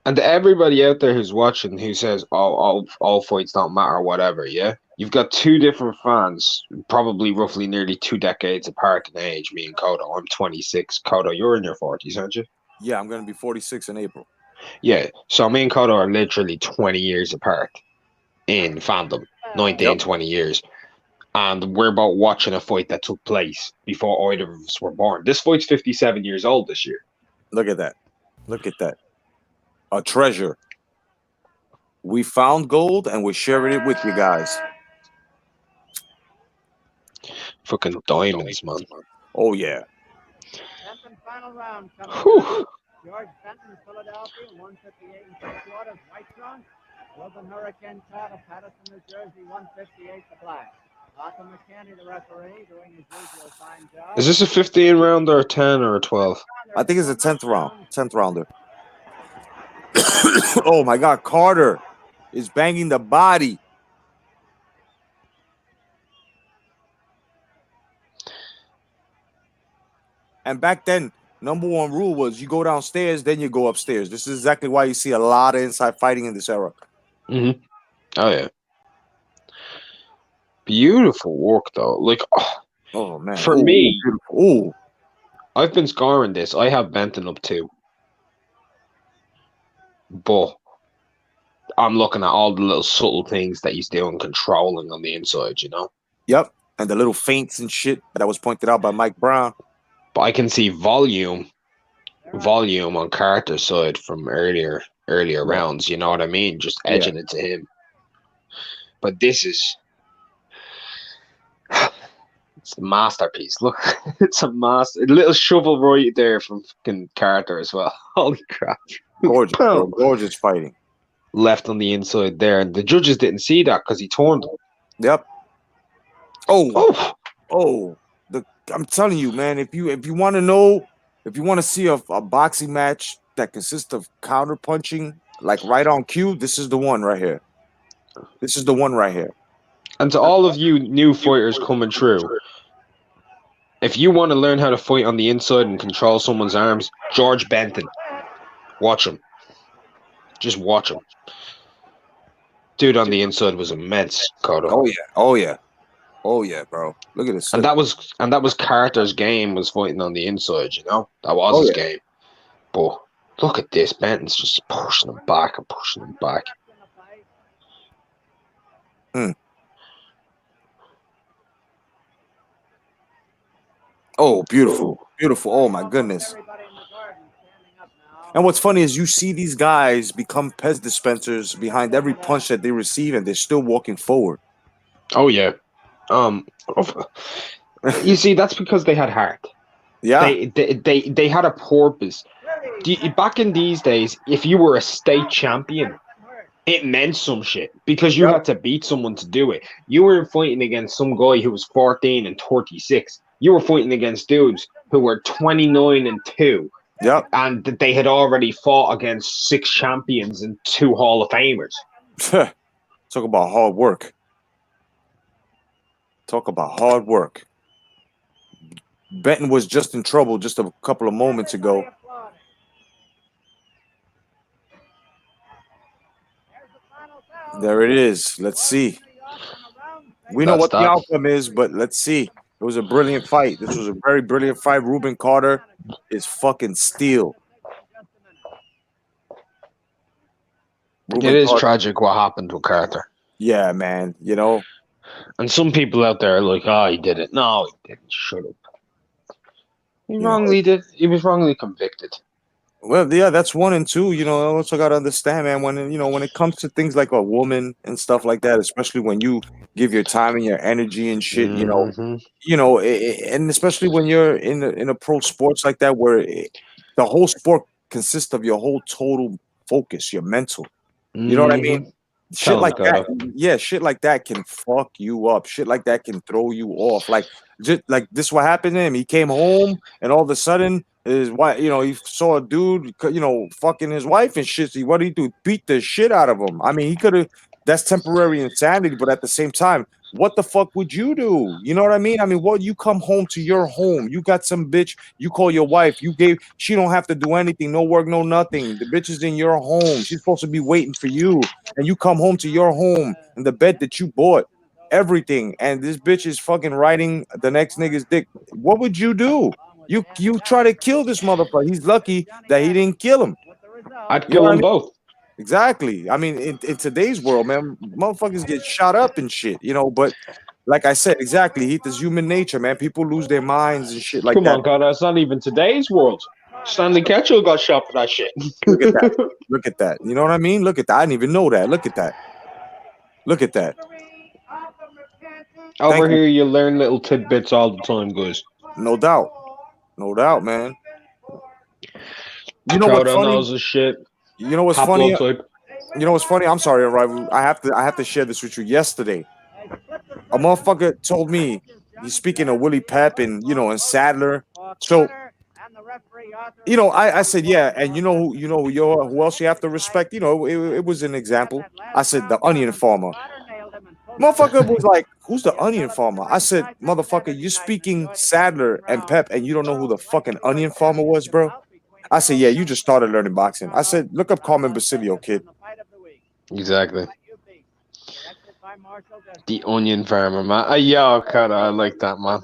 And to everybody out there who's watching who says, oh, all fights don't matter or whatever, yeah? You've got two different fans, probably roughly nearly 2 decades apart in age, me and Kodo. I'm 26. Kodo, you're in your 40s, aren't you? Yeah, I'm going to be 46 in April. Yeah, so me and Kodo are literally 20 years apart in fandom. 19, 20 years. And we're both watching a fight that took place before either of us were born. This fight's 57 years old this year. Look at that. Look at that. A treasure. We found gold and we're sharing it with you guys. Fucking diamonds, man. Oh, yeah. Benton final round coming Whew. up. George Benton, Philadelphia, 158 and 3/4, white trunks. Rubin Hurricane Carter, Patterson, New Jersey, 158 the black. Arthur McKinney, the referee, doing his usual fine job. Is this a 15 rounder, a 10, or a 12? I think it's a 10th round. 10th rounder. Oh, my God. Carter is banging the body. And back then, number one rule was you go downstairs, then you go upstairs. This is exactly why you see a lot of inside fighting in this era. Mm-hmm. Oh, yeah. Beautiful work, though. Like, oh man. For me, ooh. I've been scoring this. I have Benton up 2. But I'm looking at all the little subtle things that he's doing, controlling on the inside, you know? Yep. And the little feints and shit that was pointed out by Mike Brown. But I can see volume on Carter's side from earlier rounds, you know what I mean? Just edging it to him. But this is... It's a masterpiece. Look, it's a little shovel right there from fucking Carter as well. Holy crap. Gorgeous. Gorgeous fighting. Left on the inside there. And the judges didn't see that because he turned them. Yep. Oh. I'm telling you, man, if you want to know, if you want to see a boxing match that consists of counter punching, like right on cue, this is the one right here. This is the one right here. And to all of you new fighters coming through, if you want to learn how to fight on the inside and control someone's arms, George Benton. Watch him. Just watch him. Dude on the inside was immense, Kodo. Oh yeah, bro. Look at this. And that was Carter's game, was fighting on the inside, you know? That was his game. But look at this. Benton's just pushing him back and pushing him back. Oh, beautiful. Beautiful. Oh my goodness. And what's funny is you see these guys become Pez dispensers behind every punch that they receive, and they're still walking forward. Oh yeah. You see, that's because they had heart. Yeah. They had a purpose. Back in these days, if you were a state champion, it meant some shit because you had to beat someone to do it. You weren't fighting against some guy who was 14 and 36. You were fighting against dudes who were 29 and 2. Yep. And they had already fought against 6 champions and 2 Hall of Famers. Talk about hard work. Talk about hard work. Benton was just in trouble just a couple of moments ago. There it is. Let's see. We know what the that. outcome is, but let's see. It was a brilliant fight. This was a very brilliant fight. Rubin Carter is fucking steel. It Rubin is Carter. tragic what happened to Carter. Yeah, man. You know. And some people out there are like, oh, he did it. No, he didn't. Shut up. He You know, wrongly did. He was wrongly convicted. well, yeah, that's one and two. You know, I also got to understand, man, when it comes to things like a woman and stuff like that, especially when you give your time and your energy and shit, Mm-hmm. and especially when you're in a pro sports like that, where the whole sport consists of your whole total focus, your mental. You know what I mean? Mm-hmm. Shit Tell him, like that, Carter. yeah, shit like that can fuck you up. Shit like that can throw you off. Like, just like this, what happened to him? He came home, and all of a sudden, his wife, he saw a dude, fucking his wife and shit. So what did he do? Beat the shit out of him. I mean, he could have. That's temporary insanity, but at the same time, what the fuck would you do? You know what I mean? I mean, what you come home to your home, you got some bitch, you call your wife, she don't have to do anything, no work, no nothing. The bitch is in your home. She's supposed to be waiting for you, and you come home to your home and the bed that you bought, everything, and this bitch is fucking riding the next nigga's dick. What would you do? You try to kill this motherfucker. He's lucky that he didn't kill him. I'd You know kill what I them mean? both. Exactly. I mean, in today's world, man, motherfuckers get shot up and shit, but like I said, exactly, Heath, is human nature, man. People lose their minds and shit like Come that. on, Carter. That's not even today's world. Stanley Ketchel got shot for that shit. Look at that. Look at that. You know what I mean? Look at that. I didn't even know that. Look at that. Look at that. Thank Over you. here, you learn little tidbits all the time, guys. No doubt. No doubt, man. You know what's Trout funny? knows his shit. You know what's funny? Haplo type. You know what's funny? I'm sorry, Rival. I have to share this with you. Yesterday, a motherfucker told me, he's speaking of Willie Pep and Sadler. So, I said, yeah, and who else you have to respect? It was an example. I said the onion farmer. Motherfucker was like, who's the onion farmer? I said, motherfucker, you're speaking Sadler and Pep, and you don't know who the fucking onion farmer was, bro? I said, yeah, you just started learning boxing. I said, look up Carmen Basilio, kid. Exactly. The onion farmer, man. Yo, Carter, I like that, man.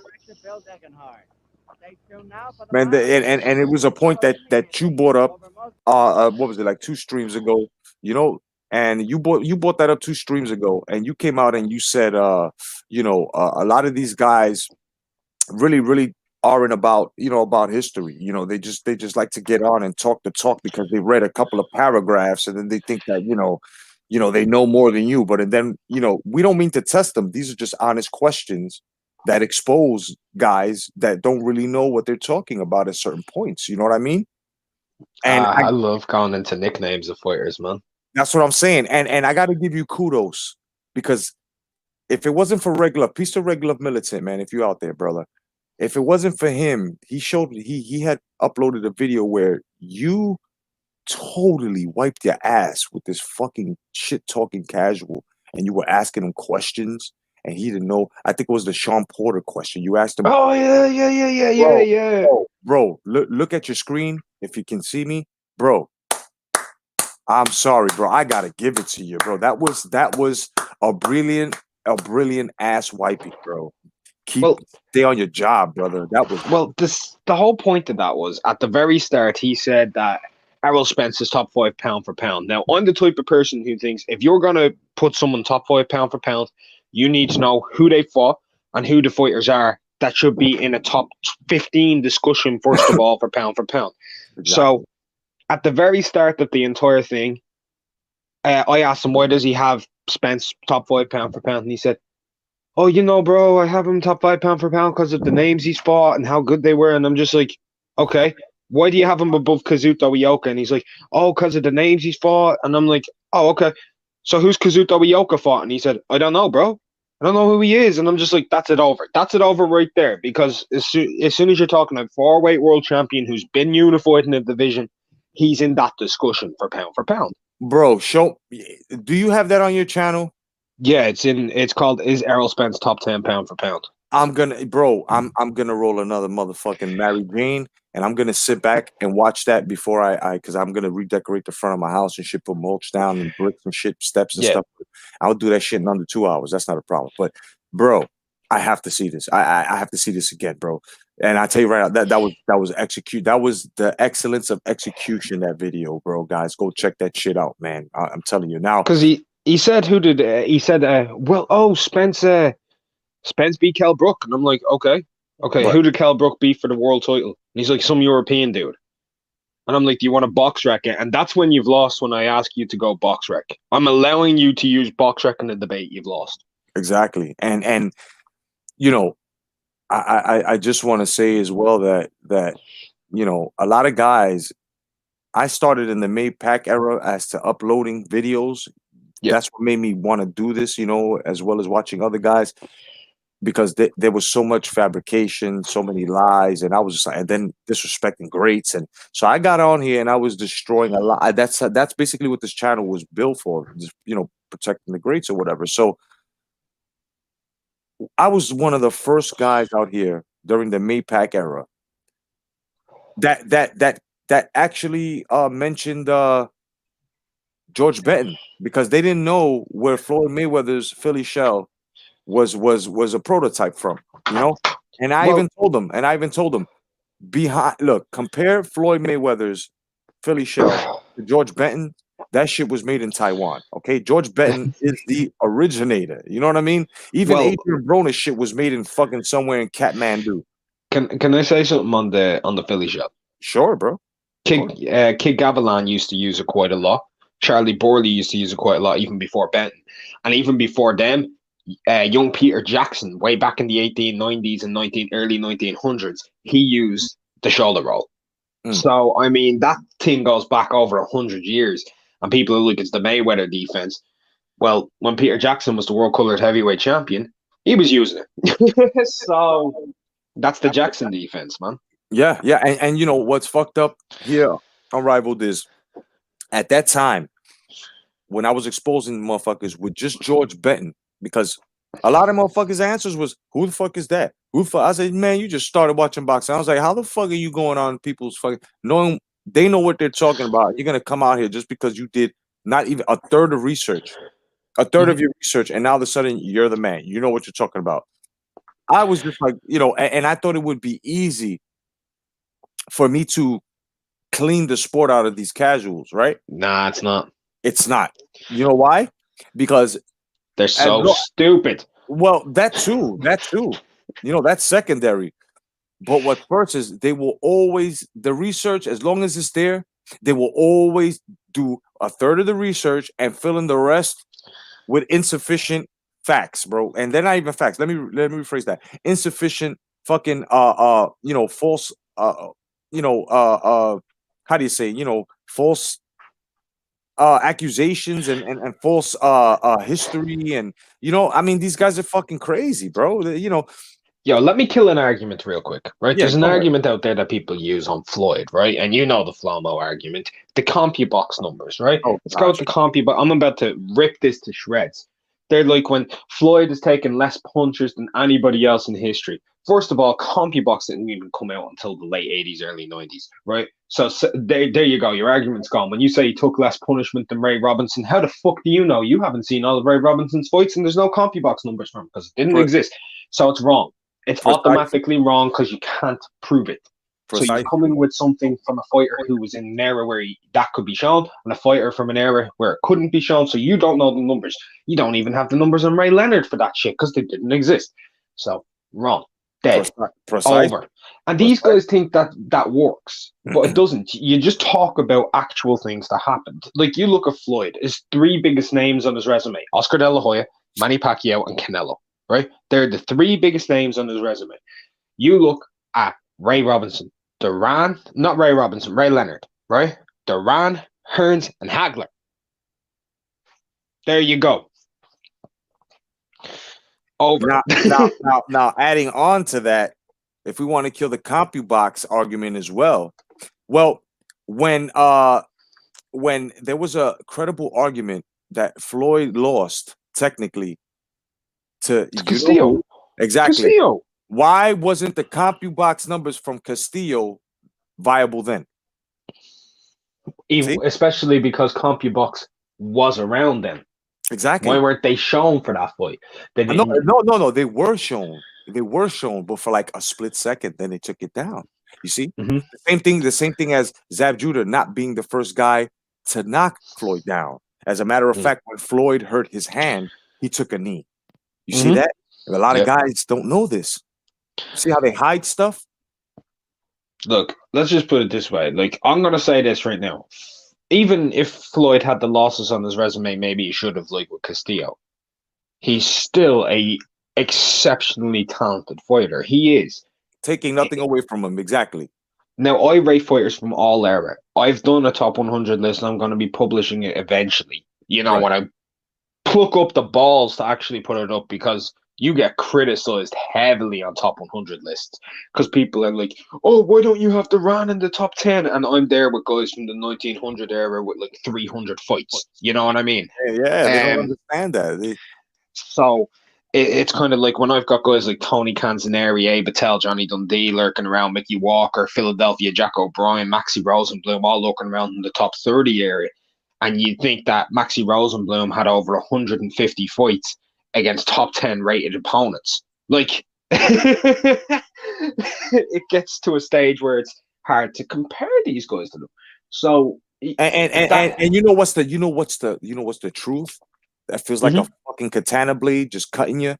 Man, and it was a point that you brought up. What was it, like 2 streams ago? And you brought that up 2 streams ago, and you came out and you said, a lot of these guys really, really aren't about history. They just like to get on and talk the talk because they read a couple of paragraphs, and then they think that they know more than you. But then we don't mean to test them. These are just honest questions that expose guys that don't really know what they're talking about at certain points. You know what I mean? And I love calling into nicknames of fighters, man. that's what I'm saying. And I got to give you kudos, because if it wasn't for Piece of Regular Militant, man, if you're out there, brother, if it wasn't for him, he had uploaded a video where you totally wiped your ass with this fucking shit talking casual, and you were asking him questions, and he didn't know. I think it was the Sean Porter question. You asked him, Oh yeah. bro, look at your screen if you can see me, bro. I'm sorry, bro. I gotta give it to you, bro. That was a brilliant ass wiping, bro. Stay on your job, brother. That was the whole point of that was at the very start. He said that Errol Spence is top 5 pound for pound. Now, I'm the type of person who thinks if you're gonna put someone top 5 pound for pound, you need to know who they fought and who the fighters are. That should be in a top 15 discussion first of all for pound. Exactly. So, at the very start of the entire thing, I asked him why does he have Spence top 5 pound for pound, and he said, "Oh, bro, I have him top 5 pound for pound because of the names he's fought and how good they were." And I'm just like, okay, why do you have him above Kazuto Ioka? And he's like, oh, because of the names he's fought. And I'm like, oh, okay. So who's Kazuto Ioka fought? And he said, I don't know, bro. I don't know who he is. And I'm just like, that's it over. That's it over right there. Because as soon as you're talking a 4-weight world champion who's been unified in the division, he's in that discussion for pound. Bro, do you have that on your channel? Yeah, it's called Is Errol Spence top 10 pound for pound? I'm gonna roll another motherfucking Mary Jane, and I'm gonna sit back and watch that before because I'm gonna redecorate the front of my house and shit, put mulch down and bricks and shit, steps and stuff. I'll do that shit in under 2 hours. That's not a problem. But bro, I have to see this. I have to see this again, bro. And I tell you right now, that was execute. That was the excellence of execution. That video, bro. Guys, go check that shit out, man. I'm telling you now. Because he said he said Spence beat Kell Brook, and I'm like, okay, But who did Kell Brook beat for the world title? And he's like, some European dude. And I'm like, do you want to box rec it? And that's when you've lost. When I ask you to go box rec, I'm allowing you to use box rec in the debate. You've lost. Exactly, and you know, I just want to say as well that a lot of guys. I started in the Made Pack era as to uploading videos. Yeah. That's what made me want to do this, as well as watching other guys, because there was so much fabrication, so many lies, and I was just like, and then disrespecting greats, and so I got on here and I was destroying a lot. That's basically what this channel was built for, just protecting the greats or whatever. So I was one of the first guys out here during the Made Pack era that actually mentioned George Benton, because they didn't know where Floyd Mayweather's Philly shell was a prototype from, And I even told them, compare Floyd Mayweather's Philly shell to George Benton. That shit was made in Taiwan. Okay, George Benton is the originator. You know what I mean? Even Adrian Broner's shit was made in fucking somewhere in Kathmandu. Can I say something on the Philly shell? Sure, bro. Kid Gavilan used to use it quite a lot. Charlie Borley used to use it quite a lot, even before Benton. And even before them, young Peter Jackson, way back in the 1890s and early 1900s, he used the shoulder roll. So, I mean, that thing goes back over 100 years. And people are like, it's the Mayweather defense. Well, when Peter Jackson was the world colored heavyweight champion, he was using it. So, that's the Jackson defense, man. Yeah. And what's fucked up here, Unrivaled, is at that time, when I was exposing motherfuckers with just George Benton, because a lot of motherfuckers' answers was, who the fuck is that? I said, man, you just started watching boxing. I was like, how the fuck are you going on people's fucking knowing they know what they're talking about? You're gonna come out here just because you did not even a third of research, of your research, and now all of a sudden you're the man. You know what you're talking about. I was just like, and I thought it would be easy for me to clean the sport out of these casuals, right? Nah, it's not. It's not. You know why? Because they're so stupid. Well, that too. That's secondary. But what first is they will always, the research, as long as it's there, they will always do a third of the research and fill in the rest with insufficient facts, bro. And they're not even facts. Let me rephrase that. Insufficient fucking false how do you say, false accusations and false history, and I mean, these guys are fucking crazy, bro. Yo, let me kill an argument real quick, right? Yeah, there's an argument out there that people use on Floyd, right? And you know the Flomo argument, the CompuBox numbers, right? Let's go with the CompuBox. I'm about to rip this to shreds. They're like when Floyd has taken less punches than anybody else in history. First of all, CompuBox didn't even come out until the late 80s, early 90s, right? So there you go. Your argument's gone. When you say he took less punishment than Ray Robinson, how the fuck do you know? You haven't seen all of Ray Robinson's fights, and there's no CompuBox numbers for him because it didn't exist. So it's wrong. It's automatically wrong because you can't prove it. So you're coming with something from a fighter who was in an era where that could be shown, and a fighter from an era where it couldn't be shown. So you don't know the numbers. You don't even have the numbers on Ray Leonard for that shit because they didn't exist. So wrong. Dead. Over. And these guys think that works, but it doesn't. You just talk about actual things that happened. Like you look at Floyd, his three biggest names on his resume: Oscar De La Hoya, Manny Pacquiao, and Canelo. Right? They're the three biggest names on his resume. You look at Ray Robinson, not Ray Robinson, Ray Leonard, right? Duran, Hearns, and Hagler. There you go. Over. Now, adding on to that, if we want to kill the CompuBox argument as well, when there was a credible argument that Floyd lost technically to Castillo. Exactly. Castillo. Why wasn't the CompuBox numbers from Castillo viable then? Especially because CompuBox was around then. Exactly. Why weren't they shown for that fight? They No, didn't. no. They were shown. They were shown, but for like a split second, then they took it down. You see, Mhm. the same thing. The same thing as Zab Judah not being the first guy to knock Floyd down. As a matter of fact, when Floyd hurt his hand, he took a knee. You see Mhm. that? A lot of Yep. guys don't know this. You see how they hide stuff? Look, let's just put it this way. Like, I'm gonna say this right now. Even if Floyd had the losses on his resume, maybe he should have, like with Castillo. He's still a exceptionally talented fighter. He is. Taking nothing away from him. Exactly. Now, I rate fighters from all era. I've done a top 100 list, and I'm going to be publishing it eventually. You know, Right. when I pluck up the balls to actually put it up, because you get criticized heavily on top 100 lists because people are like, oh, why don't you have the Duran in the top 10? And I'm there with guys from the 1900 era with like 300 fights. You know what I mean? Yeah, they don't Um, understand that. so it's kind of like when I've got guys like Tony Canzoneri, Abe Patel, Johnny Dundee lurking around, Mickey Walker, Philadelphia, Jack O'Brien, Maxi Rosenblum, all looking around in the top 30 area. And you'd think that Maxi Rosenblum had over 150 fights against top 10 rated opponents. Like, it gets to a stage where it's hard to compare these guys to them. So, And you know what's the truth? That feels like a Mhm. fucking katana blade just cutting you.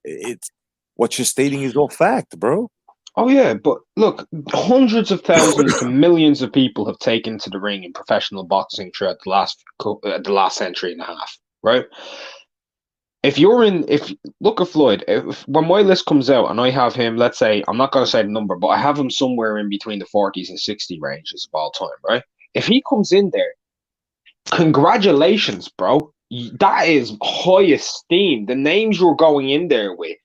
It's what you're stating is all fact, bro. Oh yeah, but look, hundreds of thousands to millions of people have taken to the ring in professional boxing throughout the last century and a half, right? If look at Floyd, if when my list comes out and I have him, let's say I'm not going to say the number, but I have him somewhere in between the 40s and 60 ranges of all time, right? If he comes in there, congratulations, bro. That is high esteem. The names you're going in there with,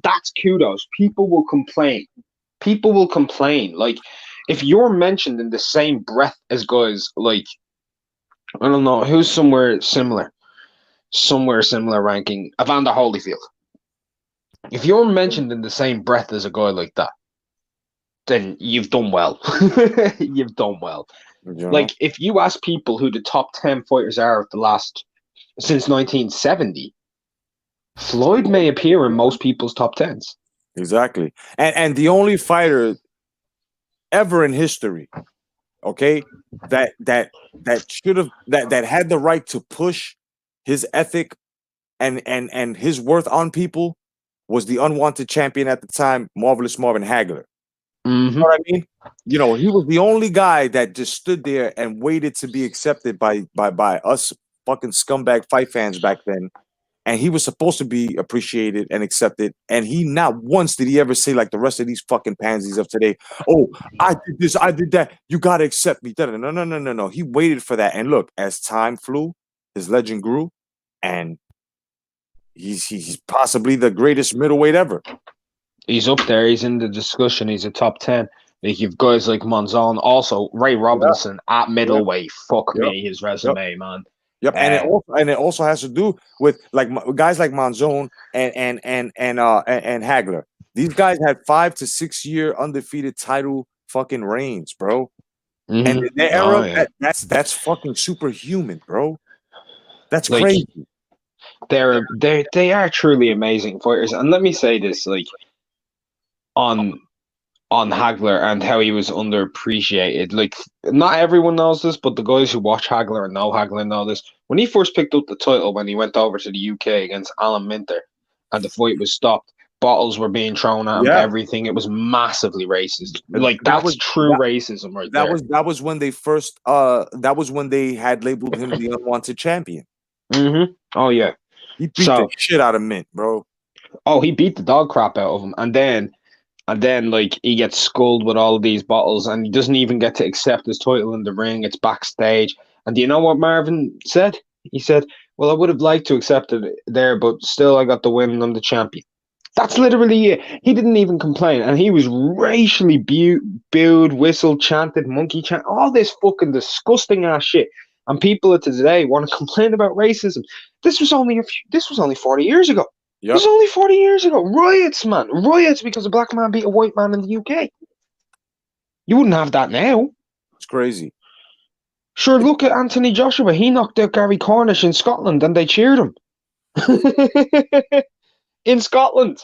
that's kudos. People will complain. People will complain. Like, if you're mentioned in the same breath as guys like, I don't know, who's somewhere similar ranking, Evander Holyfield. If you're mentioned in the same breath as a guy like that, then you've done well. You've done well. You know? Like, if you ask people who the top 10 fighters are of the last, since 1970, Floyd may appear in most people's top 10s. Exactly. And the only fighter ever in history, okay, that should have that had the right to push his ethic and his worth on people was the unwanted champion at the time, Marvelous Marvin Hagler. You know Mm-hmm. what I mean? You know, he was the only guy that just stood there and waited to be accepted by us fucking scumbag fight fans back then. And he was supposed to be appreciated and accepted. And he not once did he ever say like the rest of these fucking pansies of today, oh, I did this, I did that. You gotta accept me. No, no, no, no, no, no. He waited for that. And look, as time flew, his legend grew, and he's possibly the greatest middleweight ever. He's up there. He's in the discussion. He's a top 10. Like, you've guys like Monzon, also Ray Robinson at middleweight. Fuck Yep. me, his resume, man. Yep, and it also has to do with like guys like Monzon and Hagler. These guys had 5 to 6 year undefeated title fucking reigns, bro. Mm-hmm. And in their era, that's fucking superhuman, bro. That's like, crazy. They are truly amazing fighters. And let me say this, like, on Hagler and how he was underappreciated. Like, not everyone knows this, but the guys who watch Hagler and know Hagler know this. When he first picked up the title, when he went over to the UK against Alan Minter, and the fight was stopped, bottles were being thrown at him, everything. It was massively racist. Like, that's true racism right there. That was when they first that was when they had labeled him the unwanted champion. Mm-hmm. Oh yeah. He beat the shit out of Mint, bro. Oh, he beat the dog crap out of him, and then like, he gets sculled with all of these bottles, and he doesn't even get to accept his title in the ring. It's backstage, and do you know what Marvin said? He said, "Well, I would have liked to accept it there, but still, I got the win and I'm the champion." That's literally it. He didn't even complain, and he was racially booed, whistled, chanted, monkey chant, all this fucking disgusting ass shit. And people of today want to complain about racism. This was only 40 years ago. Yep. This was only 40 years ago. Riots, man. Riots because a black man beat a white man in the UK. You wouldn't have that now. It's crazy. Sure, look at Anthony Joshua. He knocked out Gary Cornish in Scotland and they cheered him. In Scotland.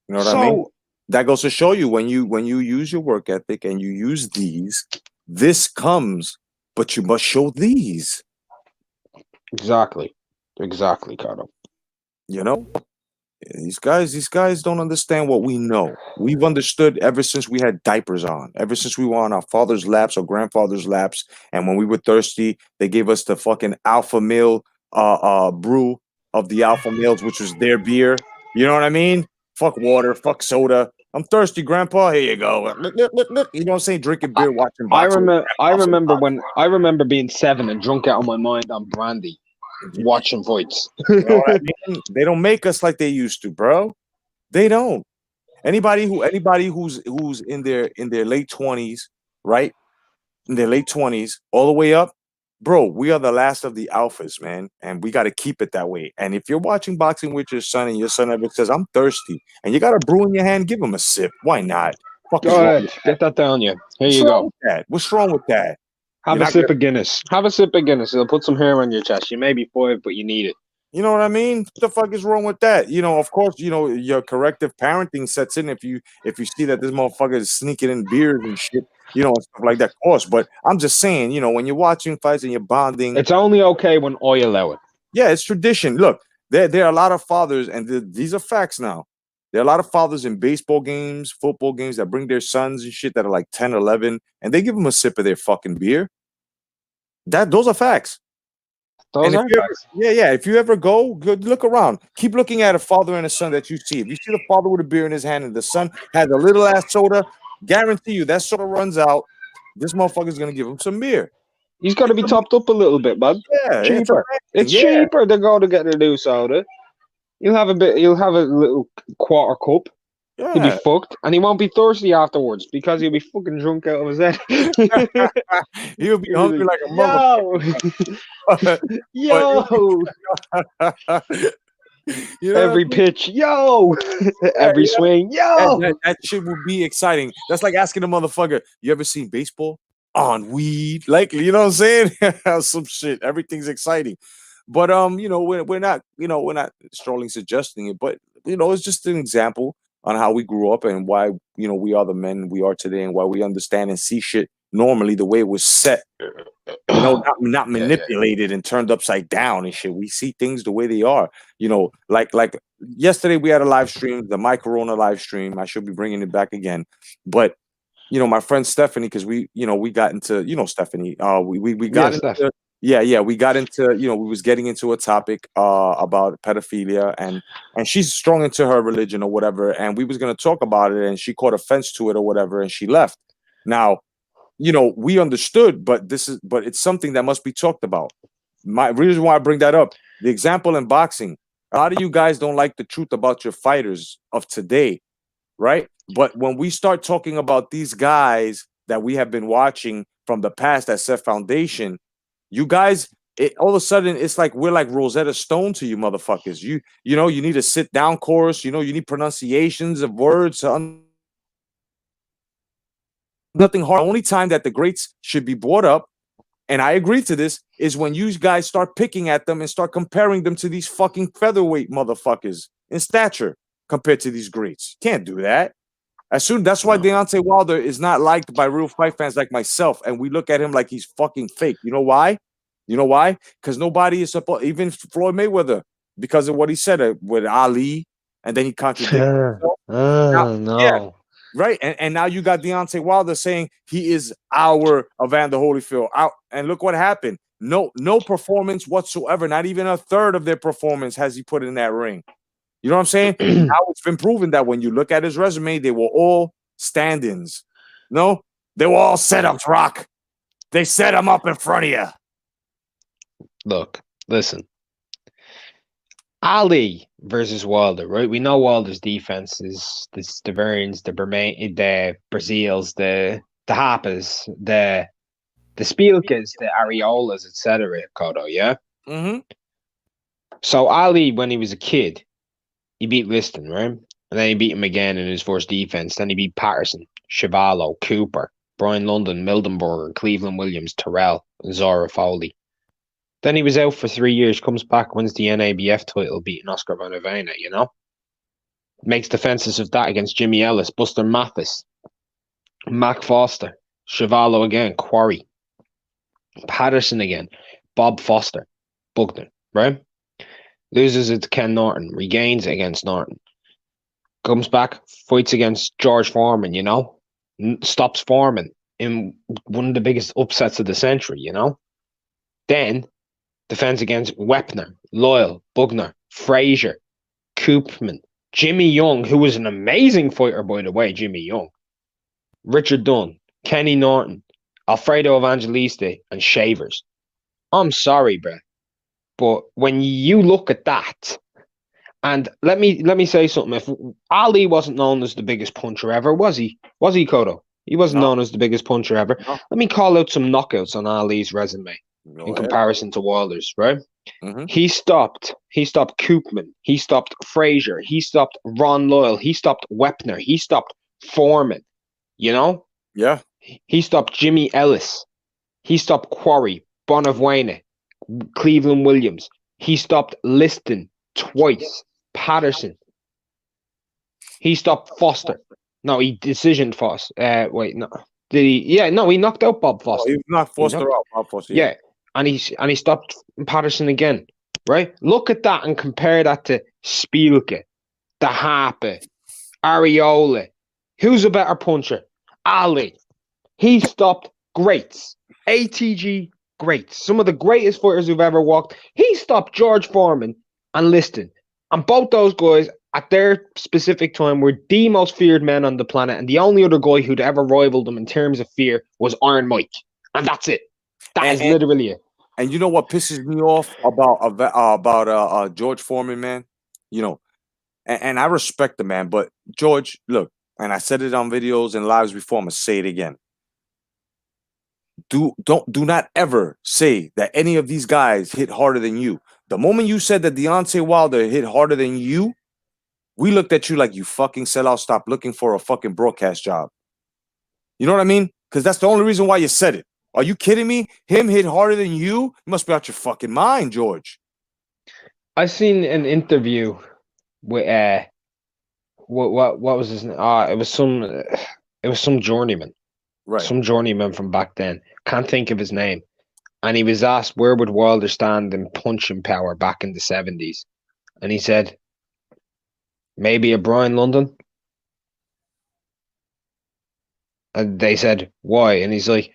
You know what I mean? That goes to show you when you use your work ethic and you use these, this comes, but you must show these. Exactly, Cardo. You know, these guys don't understand what we know. We've understood ever since we had diapers on, ever since we were on our father's laps or grandfather's laps, and when we were thirsty, they gave us the fucking alpha male brew of the alpha males, which was their beer. You know what I mean? Fuck water, fuck soda. I'm thirsty, Grandpa. Here you go. You know what I'm saying? Drinking beer, watching boxing. I remember being 7 and drunk out of my mind on brandy, watching fights. You know what I mean? They don't make us like they used to, bro. They don't. Anybody who's in their late 20s, right? In their late 20s, all the way up, bro, we are the last of the alphas, man, and we got to keep it that way. And if you're watching boxing with your son and your son ever says, "I'm thirsty," and you got a brew in your hand, give him a sip. Why not? Go ahead, get that down you. Here you go. What's wrong with that? Have a sip of Guinness. Have a sip of Guinness. It'll put some hair on your chest. You may be 5, but you need it. You know what I mean? What the fuck is wrong with that? You know, of course, you know, your corrective parenting sets in if you see that this motherfucker is sneaking in beers and shit, you know, and stuff like that, of course. But I'm just saying, you know, when you're watching fights and you're bonding, it's only okay when I allow it. Yeah, it's tradition. Look, there are a lot of fathers, and these are facts now. There are a lot of fathers in baseball games, football games that bring their sons and shit that are like 10, 11, and they give them a sip of their fucking beer. Those are facts. Those are facts. Yeah. If you ever go, look around. Keep looking at a father and a son that you see. If you see the father with a beer in his hand and the son has a little ass soda, guarantee you that soda runs out. This motherfucker's gonna give him some beer. He's got to be topped up a little bit, bud. Yeah, cheaper. It's cheaper to go to get the new soda. You'll have a little quarter cup. Yeah. He'll be fucked, and he won't be thirsty afterwards because he'll be fucking drunk out of his head. He'll be hungry like a motherfucker. Yo. You know every pitch, yo. Every swing, yo. That shit would be exciting. That's like asking a motherfucker, "You ever seen baseball on weed?" Like, you know what I'm saying? Some shit. Everything's exciting. But you know, we're not strolling suggesting it, but you know, it's just an example on how we grew up and why, you know, we are the men we are today and why we understand and see shit normally the way it was set. You know, not manipulated and turned upside down and shit. We see things the way they are. You know, like yesterday we had a live stream, the My Corona live stream. I should be bringing it back again. But you know, my friend Stephanie, because we got into, you know, Stephanie. We got into we got into, you know, we was getting into a topic about pedophilia and she's strong into her religion or whatever, and we was gonna talk about it and she caught offense to it or whatever and she left. Now, you know, we understood, but it's something that must be talked about. My reason why I bring that up, the example in boxing, a lot of you guys don't like the truth about your fighters of today, right? But when we start talking about these guys that we have been watching from the past that set foundation, you guys, all of a sudden, it's like we're like Rosetta Stone to you motherfuckers. You know, you need a sit down course. You know, you need pronunciations of words. Nothing hard. The only time that the greats should be brought up, and I agree to this, is when you guys start picking at them and start comparing them to these fucking featherweight motherfuckers in stature compared to these greats. Can't do that. That's why Deontay Wilder is not liked by real fight fans like myself, and we look at him like he's fucking fake. You know why? Because nobody is supposed, even Floyd Mayweather, because of what he said with Ali, and then he contradicted himself. No. Yeah, right. And now you got Deontay Wilder saying he is our Evander Holyfield. And look what happened. No performance whatsoever. Not even a third of their performance has he put in that ring. You know what I'm saying? Now it's been proven that when you look at his resume, they were all stand-ins. No, they were all setups, Rock. They set him up in front of you. Look, listen. Ali versus Wilder, right? We know Wilder's defense is the Staverns, the Brazils, the Hapas, the Spielkas, the Areolas, etc. Kodo, yeah? Mm-hmm. So Ali, when he was a kid, he beat Liston, right? And then he beat him again in his first defense. Then he beat Patterson, Chevalo, Cooper. Brian London, Mildenberger, Cleveland Williams, Terrell, and Zara Foley. Then he was out for 3 years, comes back, wins the NABF title, beating Oscar Bonavena, you know? Makes defenses of that against Jimmy Ellis, Buster Mathis, Mac Foster, Chevalo again, Quarry, Patterson again, Bob Foster, Bugner, right? Loses it to Ken Norton, regains it against Norton. Comes back, fights against George Foreman, you know? Stops Foreman in one of the biggest upsets of the century, you know? Then defends against Wepner, Loyal, Bugner, Frazier, Koopman, Jimmy Young, who was an amazing fighter, by the way, Jimmy Young, Richard Dunn, Kenny Norton, Alfredo Evangelista, and Shavers. I'm sorry, bro, but when you look at that, and let me say something. If Ali wasn't known as the biggest puncher ever, was he? Was he, Kodo? He wasn't known as the biggest puncher ever. No. Let me call out some knockouts on Ali's resume in comparison to Wilder's, right? Mm-hmm. He stopped Koopman. He stopped Frazier. He stopped Ron Loyal. He stopped Wepner. He stopped Foreman. You know? Yeah. He stopped Jimmy Ellis. He stopped Quarry, Bonavena, Cleveland Williams. He stopped Liston twice. Patterson. He stopped Foster. No, he decisioned Foster. Wait, no. Did he? Yeah, no, he knocked out Bob Foster. Oh, he knocked Foster out. Bob Foster. Yeah, and he stopped Patterson again. Right? Look at that and compare that to Spielke, De Harpe, Areola. Who's a better puncher? Ali. He stopped greats. ATG greats. Some of the greatest fighters who've ever walked. He stopped George Foreman and Liston. And both those guys, at their specific time, were the most feared men on the planet. And the only other guy who'd ever rivaled them in terms of fear was Iron Mike. And that's it. That is literally it. And you know what pisses me off about George Foreman, man? You know, and I respect the man, but George, look, and I said it on videos and lives before, I'm gonna say it again. Do not ever say that any of these guys hit harder than you. The moment you said that Deontay Wilder hit harder than you, we looked at you like you fucking sellout. Stop looking for a fucking broadcast job. You know what I mean? Because that's the only reason why you said it. Are you kidding me? Him hit harder than you? You must be out your fucking mind, George. I seen an interview with what was his name? It was some journeyman. Right. Some journeyman from back then. Can't think of his name. And he was asked where would Wilder stand in punching power back in the 70s. And he said, maybe a Brian London. And they said, why? And he's like,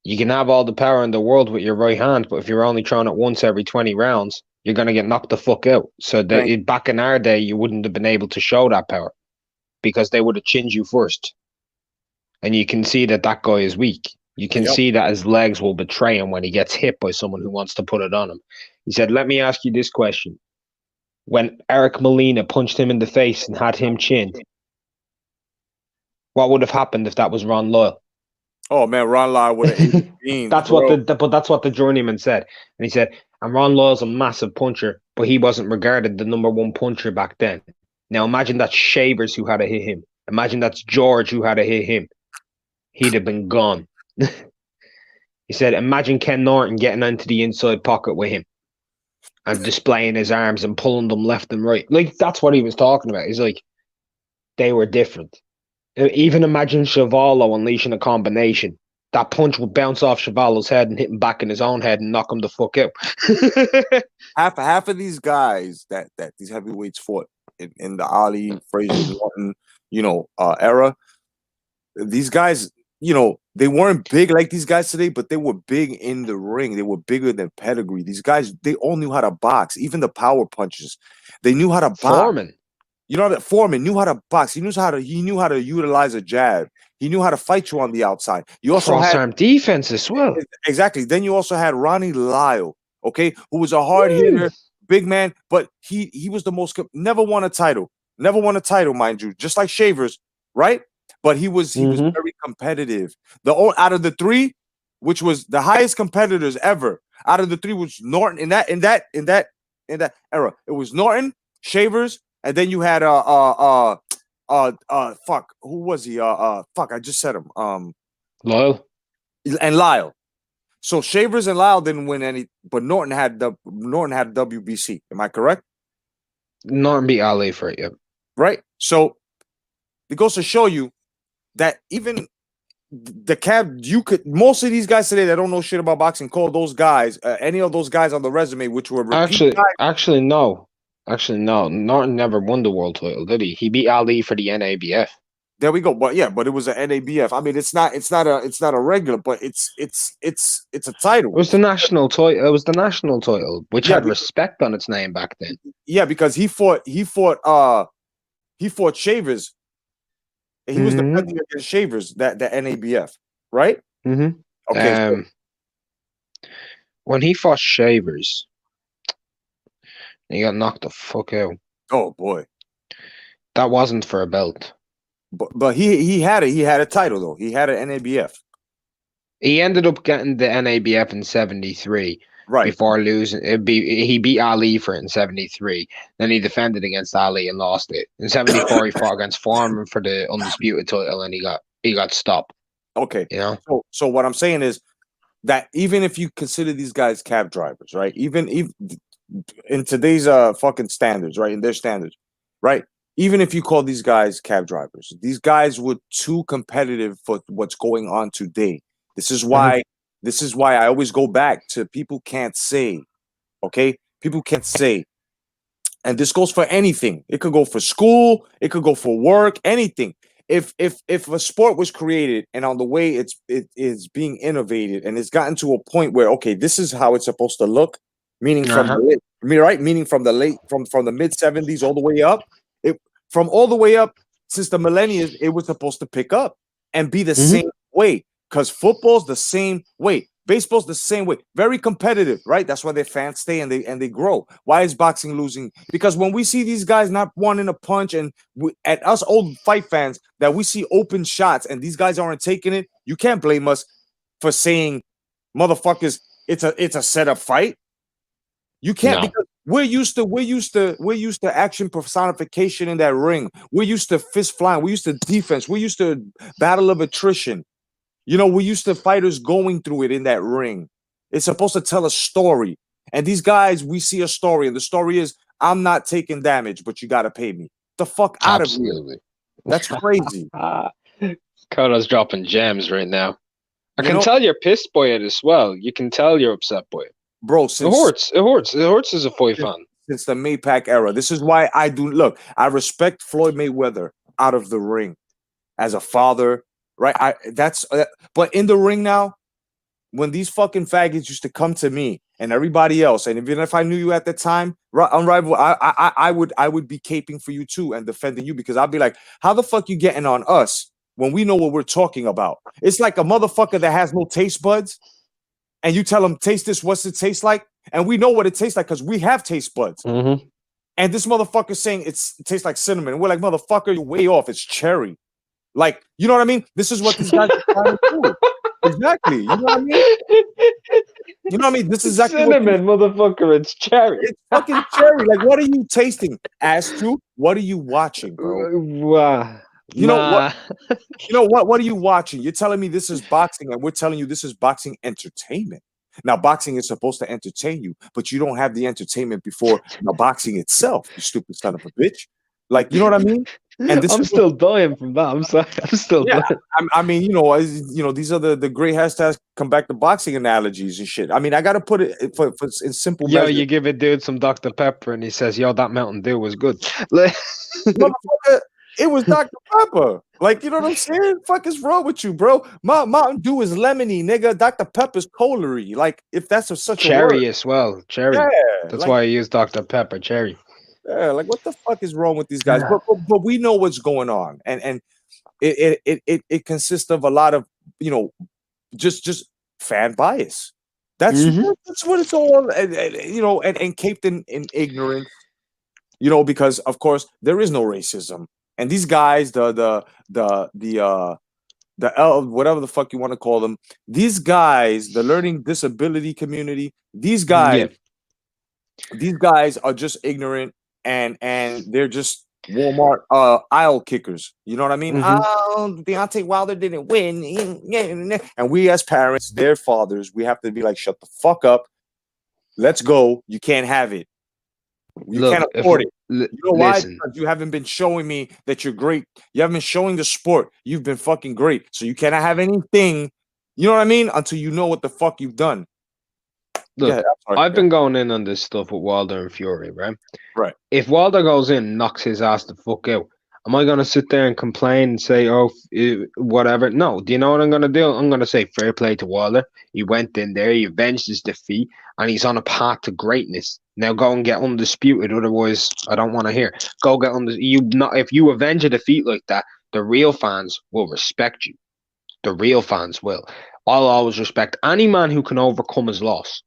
you can have all the power in the world with your right hand, but if you're only throwing it once every 20 rounds, you're going to get knocked the fuck out. So back in our day, you wouldn't have been able to show that power because they would have chinned you first. And you can see that guy is weak. You can see that his legs will betray him when he gets hit by someone who wants to put it on him. He said, let me ask you this question. When Eric Molina punched him in the face and had him chinned, what would have happened if that was Ron Loyal? Oh man, Ron Loyal would have ate that's what the journeyman said. And he said, and Ron Loyal's a massive puncher, but he wasn't regarded the number one puncher back then. Now imagine that's Shavers who had to hit him. Imagine that's George who had to hit him. He'd have been gone. He said, imagine Ken Norton getting into the inside pocket with him and displaying his arms and pulling them left and right. Like, that's what he was talking about. He's like, they were different. Even imagine Chevalo unleashing a combination. That punch would bounce off Chevalo's head and hit him back in his own head and knock him the fuck out. half of these guys that these heavyweights fought in the Ali, Frazier, Norton, era, these guys, they weren't big like these guys today, but they were big in the ring. They were bigger than pedigree. These guys, they all knew how to box. Even the power punches, they knew how to box. Foreman. Foreman knew how to box. He knew how to utilize a jab. He knew how to fight you on the outside. You also cross-arm defense as well. Exactly. Then you also had Ronnie Lyle, okay, who was a hard hitter, big man, but he was the most never won a title, mind you, just like Shavers, right? But he was very competitive. Out of the three, which was the highest competitors ever, out of the three was Norton in that era. It was Norton, Shavers, and then you had fuck, who was he? Fuck, I just said him. Lyle. And Lyle. So Shavers and Lyle didn't win any, but Norton had WBC. Am I correct? Norton beat Ali for it, yeah. Right. So it goes to show you that even the cab, you could, most of these guys today that don't know shit about boxing call those guys, any of those guys on the resume, which were Actually, no. Norton never won the world title, did he? He beat Ali for the NABF. There we go. But yeah, but it was an NABF. I mean, it's not a regular, but it's a title. It was the national title. It was the national title, which had respect on its name back then. Yeah, because he fought Shavers. He was defending against Shavers, that the NABF, right? Mm-hmm. Okay. When he fought Shavers, he got knocked the fuck out. Oh boy. That wasn't for a belt. But he had a title though. He had an NABF. He ended up getting the NABF in 73. Right. Before losing, he beat Ali for it in 73. Then he defended against Ali and lost it. In 74, he fought against Foreman for the undisputed title, and he got stopped. Okay. You know. So what I'm saying is that even if you consider these guys cab drivers, right? Even in today's fucking standards, right? In their standards, right? Even if you call these guys cab drivers, these guys were too competitive for what's going on today. This is why I always go back to people can't say, okay? People can't say. And this goes for anything. It could go for school, it could go for work, anything. If a sport was created and on the way it is being innovated and it's gotten to a point where, okay, this is how it's supposed to look, meaning from the mid 70s all the way up. From all the way up since the millennia, it was supposed to pick up and be the same way. Because football's the same way. Baseball's the same way. Very competitive, right? That's why their fans stay and they grow. Why is boxing losing? Because when we see these guys not wanting a punch, and at us old fight fans that we see open shots and these guys aren't taking it, you can't blame us for saying, motherfuckers, it's a setup fight. You can't, because we're used to action personification in that ring. We're used to fist flying. We're used to defense. We're used to battle of attrition. You know, we're used to fighters going through it in that ring. It's supposed to tell a story. And these guys, we see a story, and the story is, I'm not taking damage, but you got to pay me. The fuck out of here. That's crazy. Koda's dropping gems right now. I can tell you're pissed by it as well. You can tell you're upset by it. Bro, it hurts. It hurts. It hurts as a fight fan. Since the Maypac era. This is why I respect Floyd Mayweather out of the ring as a father, right? But in the ring now, when these fucking faggots used to come to me and everybody else, and even if I knew you at the time, Unrivaled, I would be caping for you too and defending you, because I'd be like, how the fuck you getting on us when we know what we're talking about? It's like a motherfucker that has no taste buds, and you tell them, taste this, what's it taste like? And we know what it tastes like because we have taste buds. And this motherfucker saying it tastes like cinnamon. And we're like, motherfucker, you're way off. It's cherry. Like, you know what I mean? This is what these guys are trying to do. Exactly. You know what I mean? You know what I mean? This is exactly cinnamon, motherfucker. It's cherry. It's fucking cherry. Like, what are you tasting? As to, what are you watching, bro? Wow. You know what? You know what? What are you watching? You're telling me this is boxing, and we're telling you this is boxing entertainment. Now, boxing is supposed to entertain you, but you don't have the entertainment before the boxing itself. You stupid son of a bitch! Like, you know what I mean? And I'm still dying from that. I'm sorry. I'm still dying. I mean, you know, these are the great hashtags come back to boxing analogies and shit. I mean, I got to put it for in simple. Yo, you give a dude some Dr. Pepper, and he says, "Yo, that Mountain Dew was good." Motherfucker, it was Dr. Pepper. Like, you know what I'm saying? Fuck is wrong with you, bro? Mountain Dew is lemony, nigga. Dr. Pepper's cholery. Like, if that's such a cherry word. as well. Cherry. Yeah, that's why I use Dr. Pepper. Cherry. Yeah, like, what the fuck is wrong with these guys? Yeah. But we know what's going on, and it consists of a lot of, you know, just fan bias. That's what it's all, you know, and caped in ignorance, you know, because of course there is no racism, and these guys, the whatever the fuck you want to call them, these guys, the learning disability community, these guys are just ignorant. And they're just Walmart aisle kickers. You know what I mean? Mhm. Oh, Deontay Wilder didn't win. And we as parents, their fathers, we have to be like, shut the fuck up. Let's go. You can't have it. You Look, can't afford it. You know why? listen, Because you haven't been showing me that you're great. You haven't been showing the sport. You've been fucking great. So you cannot have anything, you know what I mean? Until you know what the fuck you've done. Go look, ahead. I'm sorry. I've been going in on this stuff with Wilder and Fury, right? Right. If Wilder goes in and knocks his ass the fuck out, am I going to sit there and complain and say, oh, whatever? No. Do you know what I'm going to do? I'm going to say fair play to Wilder. He went in there, he avenged his defeat, and he's on a path to greatness. Now go and get undisputed. Otherwise, I don't want to hear. Go get if you avenge a defeat like that, the real fans will respect you. The real fans will. I'll always respect any man who can overcome his loss,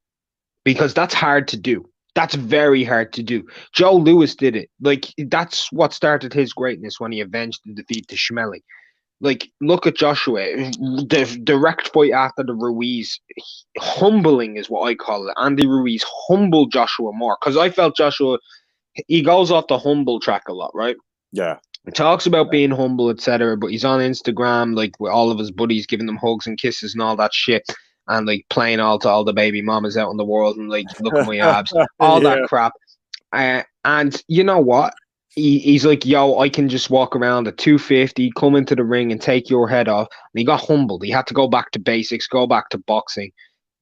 because that's hard to do. That's very hard to do. Joe Louis did it. Like, that's what started his greatness when he avenged the defeat to Schmelly. Like, look at Joshua. The direct fight after the Ruiz, humbling is what I call it. Andy Ruiz humbled Joshua more, because I felt Joshua, he goes off the humble track a lot, right? Yeah. He talks about being humble, etc., but he's on Instagram, like, with all of his buddies, giving them hugs and kisses and all that shit, and like playing all to all the baby mamas out in the world, and like, look at my abs, all that crap. And you know what? He's like, yo, I can just walk around at 250, come into the ring and take your head off. And he got humbled. He had to go back to basics, go back to boxing.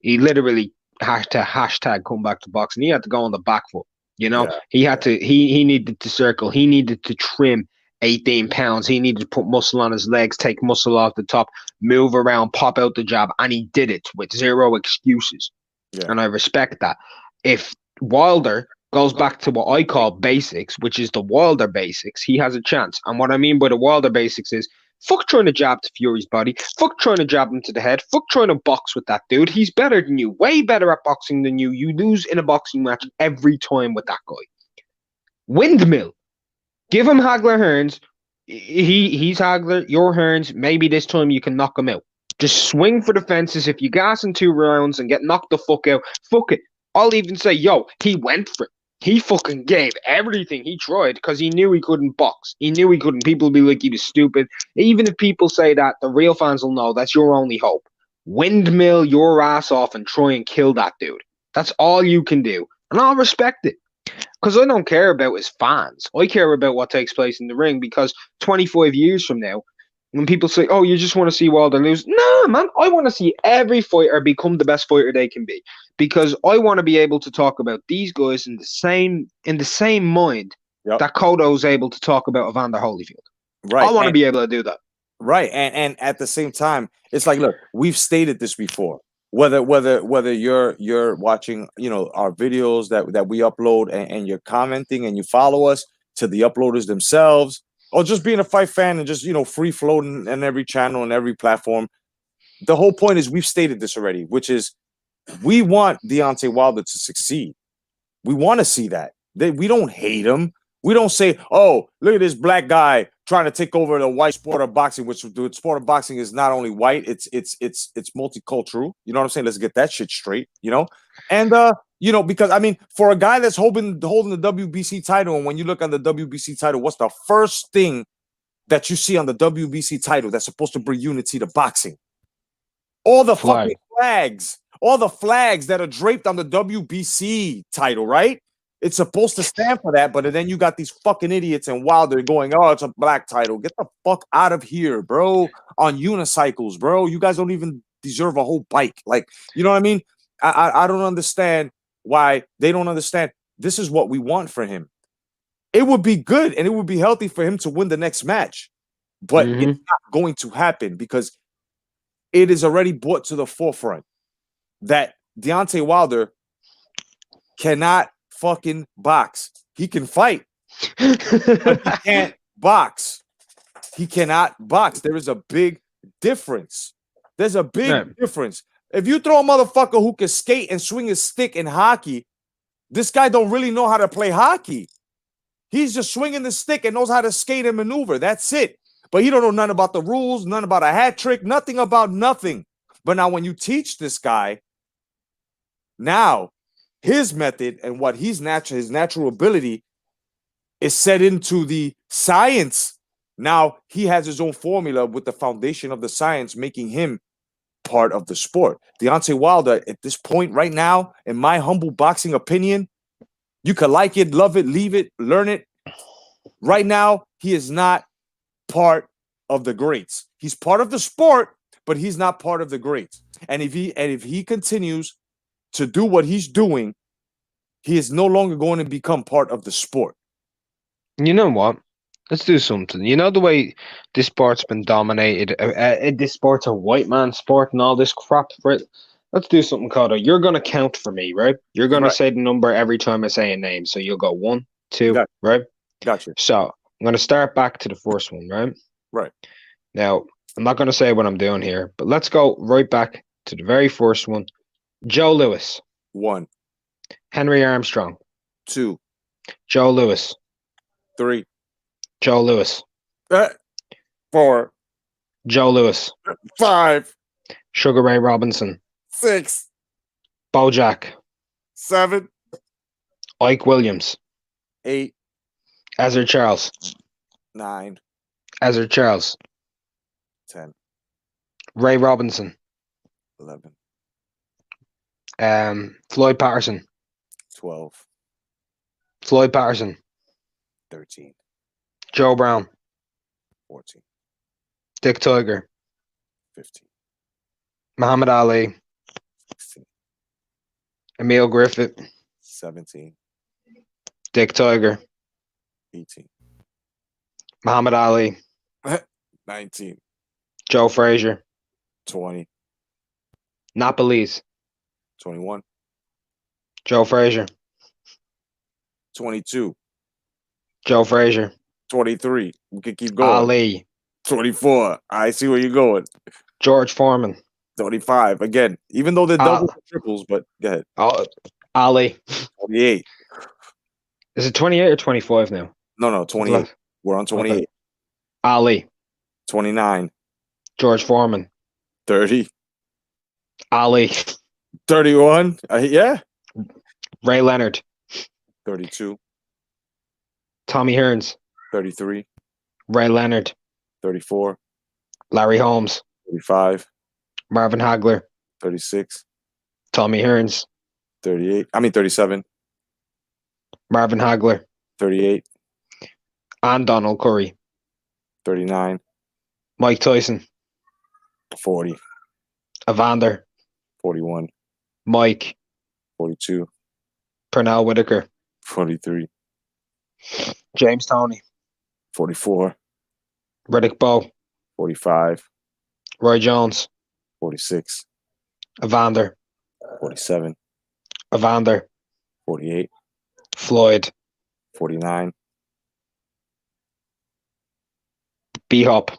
He literally hashtag come back to boxing. He had to go on the back foot. You know, he had to. He needed to circle. He needed to trim 18 pounds. He needed to put muscle on his legs, take muscle off the top, move around, pop out the jab, and he did it with zero excuses. Yeah. And I respect that. If Wilder goes back to what I call basics, which is the Wilder basics, he has a chance. And what I mean by the Wilder basics is, fuck trying to jab to Fury's body, fuck trying to jab him to the head, fuck trying to box with that dude. He's better than you, way better at boxing than you. You lose in a boxing match every time with that guy. Windmill. Give him Hagler Hearns. He's Hagler, your Hearns. Maybe this time you can knock him out. Just swing for the fences. If you gas in 2 rounds and get knocked the fuck out, fuck it. I'll even say, yo, he went for it. He fucking gave everything. He tried because he knew he couldn't box. He knew he couldn't. People will be like he was stupid. Even if people say that, the real fans will know that's your only hope. Windmill your ass off and try and kill that dude. That's all you can do. And I'll respect it. Because I don't care about his fans. I care about what takes place in the ring, because 25 years from now, when people say, oh, you just want to see Wilder lose. No, man, I want to see every fighter become the best fighter they can be. Because I want to be able to talk about these guys in the same mind that Cotto's able to talk about Evander Holyfield. Right. I want to be able to do that. Right. And at the same time, it's like, look, we've stated this before. Whether you're watching, our videos that we upload and you're commenting and you follow us, to the uploaders themselves, or just being a fight fan and just, free floating in every channel and every platform. The whole point is, we've stated this already, which is, we want Deontay Wilder to succeed. We want to see that. We don't hate him. We don't say, oh, look at this black guy trying to take over the white sport of boxing, which the sport of boxing is not only white, it's multicultural. You know what I'm saying? Let's get that shit straight, And because I mean, for a guy that's holding the WBC title, and when you look on the WBC title, what's the first thing that you see on the WBC title that's supposed to bring unity to boxing? All the fucking flags. All the flags that are draped on the WBC title, right? It's supposed to stand for that, but then you got these fucking idiots and Wilder going, oh, it's a black title. Get the fuck out of here, bro. On unicycles, bro. You guys don't even deserve a whole bike. Like, you know what I mean? I don't understand why they don't understand. This is what we want for him. It would be good and it would be healthy for him to win the next match, but it's not going to happen, because it is already brought to the forefront that Deontay Wilder cannot fucking box. He can fight, but he can't box. He cannot box. There is a big difference. There's a big difference. If you throw a motherfucker who can skate and swing his stick in hockey, this guy don't really know how to play hockey. He's just swinging the stick and knows how to skate and maneuver. That's it. But he don't know nothing about the rules, nothing about a hat trick, nothing about nothing. But now when you teach this guy, now his method and what his natural ability is set into the Science. Now he has his own formula with the foundation of the science, making him part of the sport. Deontay Wilder, at this point right now, in my humble boxing opinion, you could like it, love it, leave it, learn it. Right now, he is not part of the greats. He's part of the sport, but he's not part of the greats. And if he continues to do what he's doing, he is no longer going to become part of the sport. You know what? Let's do something. You know the way this sport's been dominated. This sport's a white man sport and all this crap. Right? Let's do something, Cotto. You're gonna count for me, right? You're gonna Right. say the number every time I say a name. So you'll go 1, 2, Got- right? Gotcha. So I'm gonna start back to the first one, right? Right. Now I'm not gonna say what I'm doing here, but let's go right back to the very first one. Joe Louis, 1, Henry Armstrong, 2, Joe Louis, 3, Joe Louis, 4, Joe Louis, 5, Sugar Ray Robinson, 6, Bojack, 7, Ike Williams, 8, Ezra Charles, 9, Ezra Charles, 10, Ray Robinson, 11, Floyd Patterson, 12, Floyd Patterson, 13, Joe Brown, 14, Dick Tiger, 15, Muhammad Ali, 16, Emil Griffith, 17, Dick Tiger, 18, Muhammad Ali, 19, Joe Frazier, 20, Napoli's, 21, Joe Frazier, 22, Joe Frazier, 23. We can keep going. Ali, 24. I see where you're going. George Foreman, 25. Again, even though they're doubles and triples, but go ahead. Ali. 28. Is it 28 or 25 now? No, 28. We're on 28. Okay. Ali, 29. George Foreman, 30. Ali, 31. Yeah. Ray Leonard, 32. Tommy Hearns, 33. Ray Leonard, 34. Larry Holmes, 35. Marvin Hagler, 36. Tommy Hearns, 37. Marvin Hagler, 38. and Donald Curry, 39. Mike Tyson, 40. Evander, 41. Mike, 42. Pernell Whitaker, 43. James Toney, 44. Riddick Bowe, 45. Roy Jones, 46. Evander, 47. Evander, 48. Floyd, 49. B-Hop.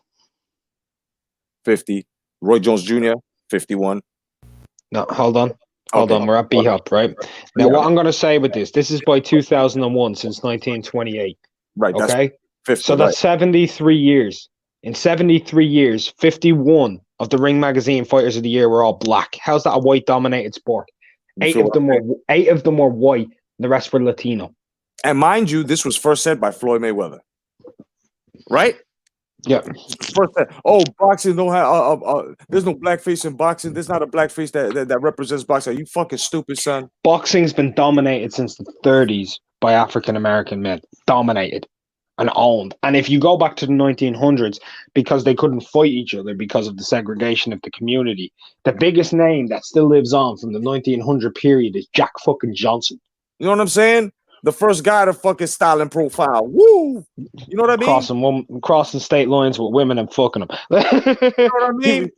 50. Roy Jones Jr., 51. No, hold on. Hold Okay. on, we're at B-Hop, right? Now, Yeah. what I'm going to say with this is by 2001, since 1928, Right. That's okay? 50. So that's 73 years. In 73 years, 51 of the Ring Magazine Fighters of the Year were all black. How's that a white-dominated sport? Eight of them were white, and the rest were Latino. And mind you, this was first said by Floyd Mayweather. Right? Yeah. First said, boxing don't have there's no blackface in boxing. There's not a blackface that represents boxing. Are you fucking stupid, son? Boxing's been dominated since the 30s by African American men. Dominated and owned. And if you go back to the 1900s, because they couldn't fight each other because of the segregation of the community, the biggest name that still lives on from the 1900 period is Jack fucking Johnson. You know what I'm saying? The first guy to fucking style and profile. Woo! You know what I mean? Crossing state lines with women and fucking them. You know what I mean?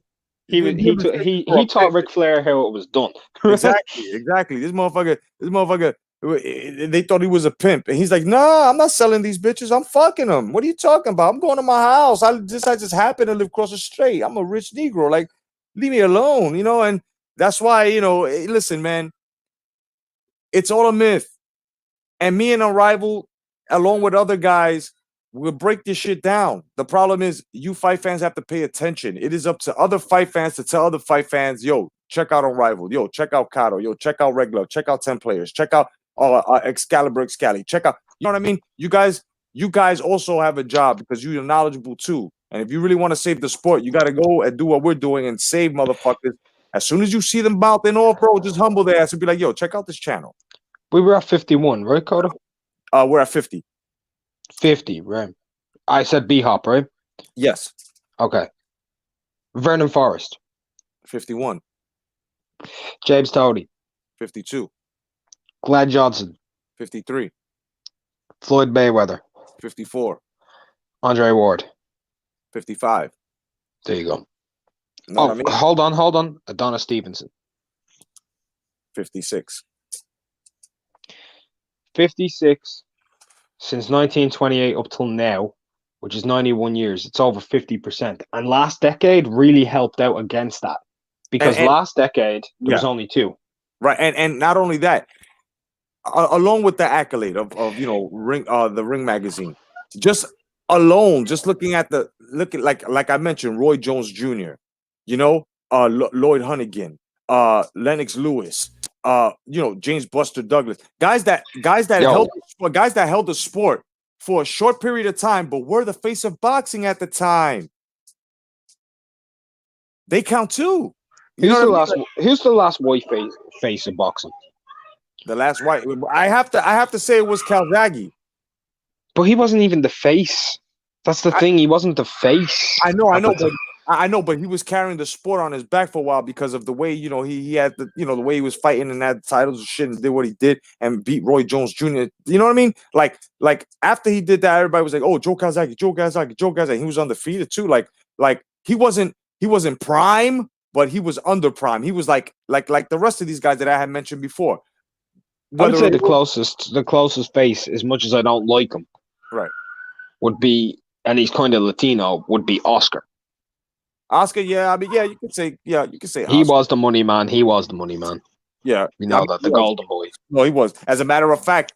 He taught Ric Flair how it was done. Exactly. This motherfucker. They thought he was a pimp, and he's like, "Nah, I'm not selling these bitches. I'm fucking them. What are you talking about? I'm going to my house. I just happen to live across the street. I'm a rich Negro. Like, leave me alone, you know." And that's why, listen, man, it's all a myth. And me and Arrival, along with other guys, will break this shit down. The problem is, you fight fans have to pay attention. It is up to other fight fans to tell other fight fans, yo, check out Arrival. Yo, check out Kato. Yo, check out Red Glove. Check out 10 Players. Check out Excalibur Excali. Check out, you know what I mean? You guys you guys also have a job because you're knowledgeable too. And if you really want to save the sport, you got to go and do what we're doing and save motherfuckers. As soon as you see them mouthing off, bro, just humble their ass and be like, yo, check out this channel. We were at 51, right, Coda? We're at 50. 50, right. I said B-Hop, right? Yes. Okay. Vernon Forrest. 51. James Toady. 52. Glenn Johnson. 53. Floyd Mayweather. 54. Andre Ward. 55. There you go. Know what I mean? Hold on. Adonis Stevenson. 56. 56 since 1928 up till now, which is 91 years. It's over 50%. And last decade really helped out against that. Because last decade, there was only 2. Right. And not only that, along with the accolade of the Ring magazine, just looking at like I mentioned, Roy Jones Jr., Lloyd Hunnigan, Lennox Lewis, James Buster Douglas, guys that held the sport for a short period of time, but were the face of boxing at the time. They count too. Who's the last white face of boxing? The last white. I have to say it was Calzaghe. But he wasn't even the face. That's the thing. He wasn't the face. I know, but he was carrying the sport on his back for a while because of the way, he had the way he was fighting and had titles and shit and did what he did and beat Roy Jones Jr. You know what I mean? Like after he did that, everybody was like, "Oh, Joe Calzaghe." He was undefeated too. Like he wasn't prime, but he was under prime. He was like the rest of these guys that I had mentioned before. I would say the closest face, as much as I don't like him, right, would be, and he's kind of Latino, would be Oscar. Oscar, yeah, I mean, you could say Oscar. He was the money man. Yeah, we know that, the golden boy. No, he was. As a matter of fact,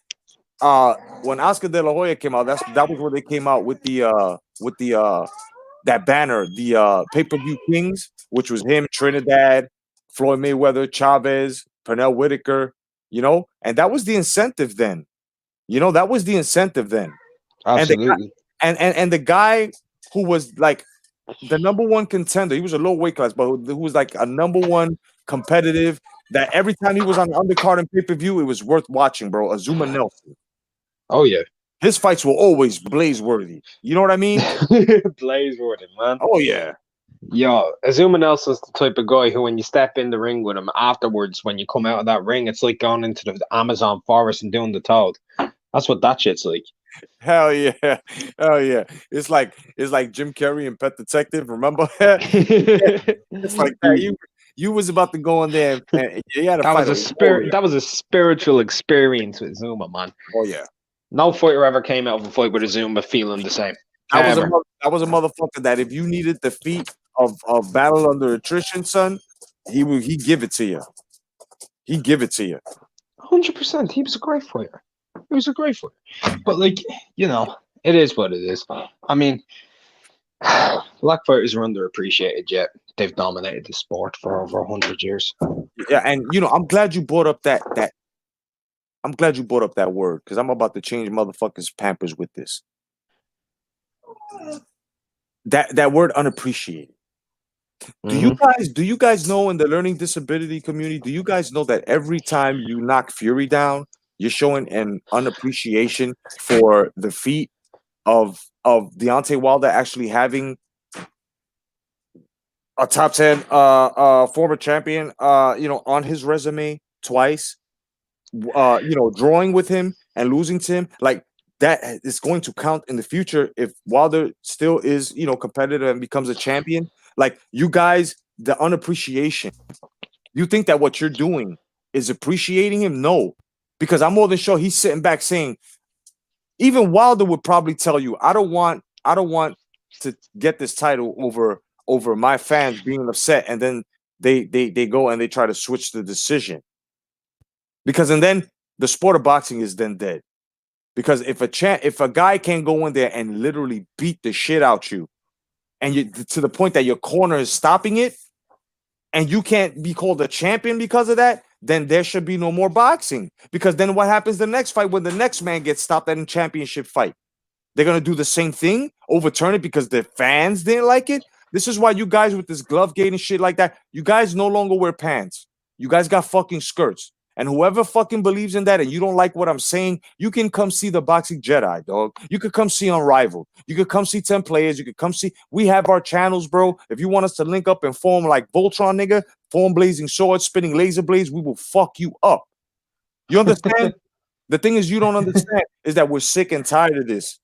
when Oscar De La Hoya came out, that was where they came out with the that banner, the pay-per-view Kings, which was him, Trinidad, Floyd Mayweather, Chavez, Pernell Whitaker. And that was the incentive then. Absolutely. And the guy who was like the number one contender, he was a low weight class, but who was like a number one competitive, that every time he was on the undercard and pay-per-view, it was worth watching, bro. Azuma Nelson. Oh, yeah. His fights were always blaze-worthy. You know what I mean? Blaze-worthy, man. Oh, yeah. Yo, Azuma Nelson's the type of guy who, when you step in the ring with him, afterwards, when you come out of that ring, it's like going into the Amazon forest and doing the toad. That's what that shit's like. Hell yeah. It's like Jim Carrey and Pet Detective. Remember? It's like that. You was about to go in there and you had a fight. That was a spiritual experience with Zuma, man. Oh yeah. No fighter ever came out of a fight with Azuma feeling the same. That was a motherfucker that if you needed the feat of battle under attrition, son, he'd give it to you. He'd give it to you. 100%. He was a great fighter. But it is what it is. I mean, black fighters are underappreciated yet. They've dominated the sport for over 100 years. Yeah, and I'm glad you brought up that. I'm glad you brought up that word because I'm about to change motherfuckers' pampers with this. That word unappreciated. Mm-hmm. Do you guys know in the learning disability community, do you guys know that every time you knock Fury down, you're showing an unappreciation for the feat of Deontay Wilder actually having a top 10 former champion on his resume twice, drawing with him and losing to him. Like that is going to count in the future if Wilder still is, competitive and becomes a champion. Like you guys, the unappreciation. You think that what you're doing is appreciating him? No, because I'm more than sure he's sitting back saying, even Wilder would probably tell you, I don't want to get this title over my fans being upset, and then they go and they try to switch the decision. Because and then the sport of boxing is then dead. Because if a guy can go in there and literally beat the shit out you, and you to the point that your corner is stopping it, and you can't be called a champion because of that, then there should be no more boxing. Because then what happens the next fight when the next man gets stopped at a championship fight? They're gonna do the same thing, overturn it because the fans didn't like it. This is why you guys with this glove gate and shit like that, you guys no longer wear pants. You guys got fucking skirts. And whoever fucking believes in that and you don't like what I'm saying, you can come see the Boxing Jedi, dog. You could come see Unrivaled. You could come see 10 players. You could come see. We have our channels, bro. If you want us to link up and form like Voltron, nigga, form blazing swords, spinning laser blades, we will fuck you up. You understand? The thing is, you don't understand is that we're sick and tired of this.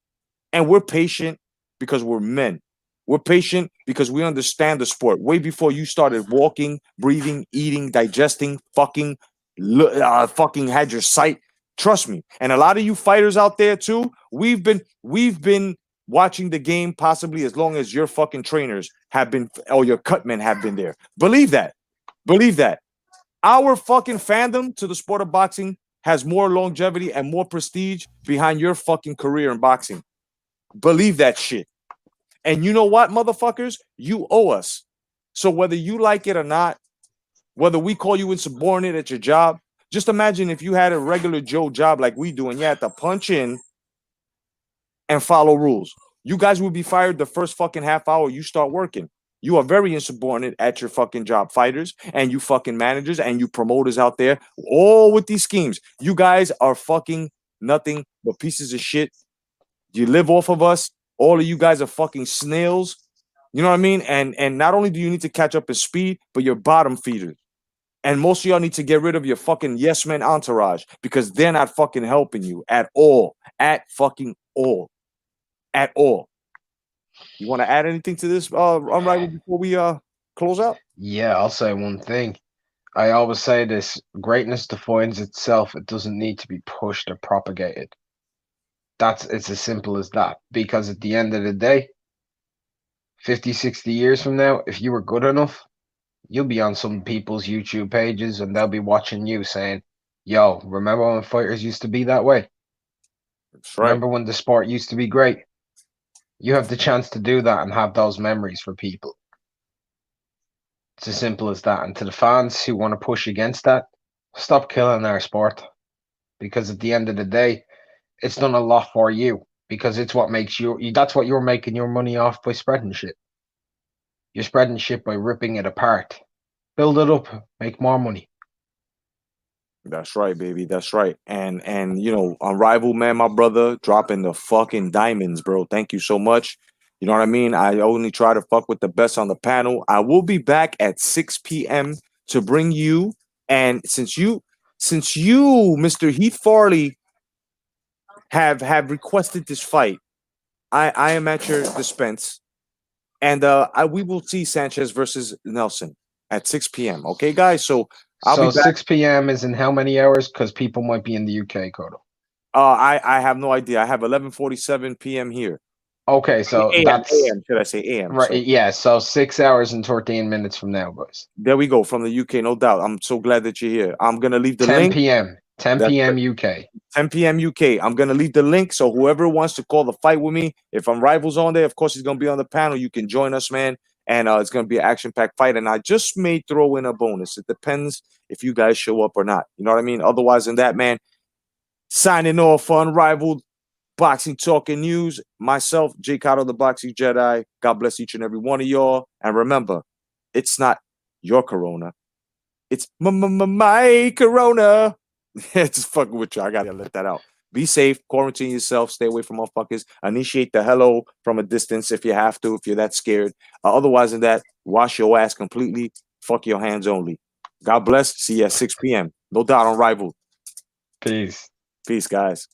And we're patient because we're men. We're patient because we understand the sport way before you started walking, breathing, eating, digesting, fucking had your sight. Trust me. And a lot of you fighters out there too, we've been watching the game possibly as long as your fucking trainers have been or your cutmen have been there. Believe that. Believe that. Our fucking fandom to the sport of boxing has more longevity and more prestige behind your fucking career in boxing. Believe that shit. And you know what, motherfuckers? You owe us. So whether you like it or not, whether we call you insubordinate at your job, just imagine if you had a regular Joe job like we do and you had to punch in and follow rules. You guys will be fired the first fucking half hour you start working. You are very insubordinate at your fucking job, fighters, and you fucking managers and you promoters out there, all with these schemes. You guys are fucking nothing but pieces of shit. You live off of us. All of you guys are fucking snails. You know what I mean? And not only do you need to catch up in speed, but you're bottom feeders. And most of y'all need to get rid of your fucking yes men entourage because they're not fucking helping you at all. At fucking all. At all. You want to add anything to this, Unrivaled, before we close out? Yeah, I'll say one thing. I always say this: greatness defines itself. It doesn't need to be pushed or propagated. It's as simple as that. Because at the end of the day, 50, 60 years from now, if you were good enough, you'll be on some people's YouTube pages and they'll be watching you saying, yo, remember when fighters used to be that way? That's right. Remember when the sport used to be great? You have the chance to do that and have those memories for people. It's as simple as that. And to the fans who want to push against that, stop killing our sport. Because at the end of the day, it's done a lot for you. Because it's what makes that's what you're making your money off by spreading shit. You're spreading shit by ripping it apart. Build it up, make more money. That's right, baby. That's right. And you know, Unrivaled, man, my brother, dropping the fucking diamonds, bro. Thank you so much. You know what I mean? I only try to fuck with the best on the panel. I will be back at 6 p.m. to bring you. And since you, Mr. Heath Farley, have requested this fight, I am at your dispense. And we will see Sanchez versus Nelson at 6 p.m. Okay, guys? So I'll be back. 6 p.m. is in how many hours? Because people might be in the UK, Kodo. I have no idea. I have 11:47 p.m. here. Okay, so that's AM, should I say AM? Right, so, yeah, so 6 hours and 13 minutes from now, boys. There we go, from the UK, no doubt. I'm so glad that you're here. I'm gonna leave the 10 link. p.m. 10 That's p.m. right. UK. 10 p.m. UK. I'm gonna leave the link. So whoever wants to call the fight with me, if Unrival's on there, of course he's gonna be on the panel. You can join us, man. And it's gonna be an action-packed fight. And I just may throw in a bonus. It depends if you guys show up or not. You know what I mean? Otherwise than that, man. Signing off for Unrivaled Boxing Talking News. Myself, Jay Cotto, the Boxing Jedi. God bless each and every one of y'all. And remember, it's not your corona. It's my corona. Just fucking with you. I gotta let that out. Be safe. Quarantine yourself. Stay away from motherfuckers. Initiate the hello from a distance if you have to, if you're that scared. Otherwise than that, wash your ass completely. Fuck your hands only. God bless. See you at 6 p.m. No doubt Unrivaled. Peace. Peace, guys.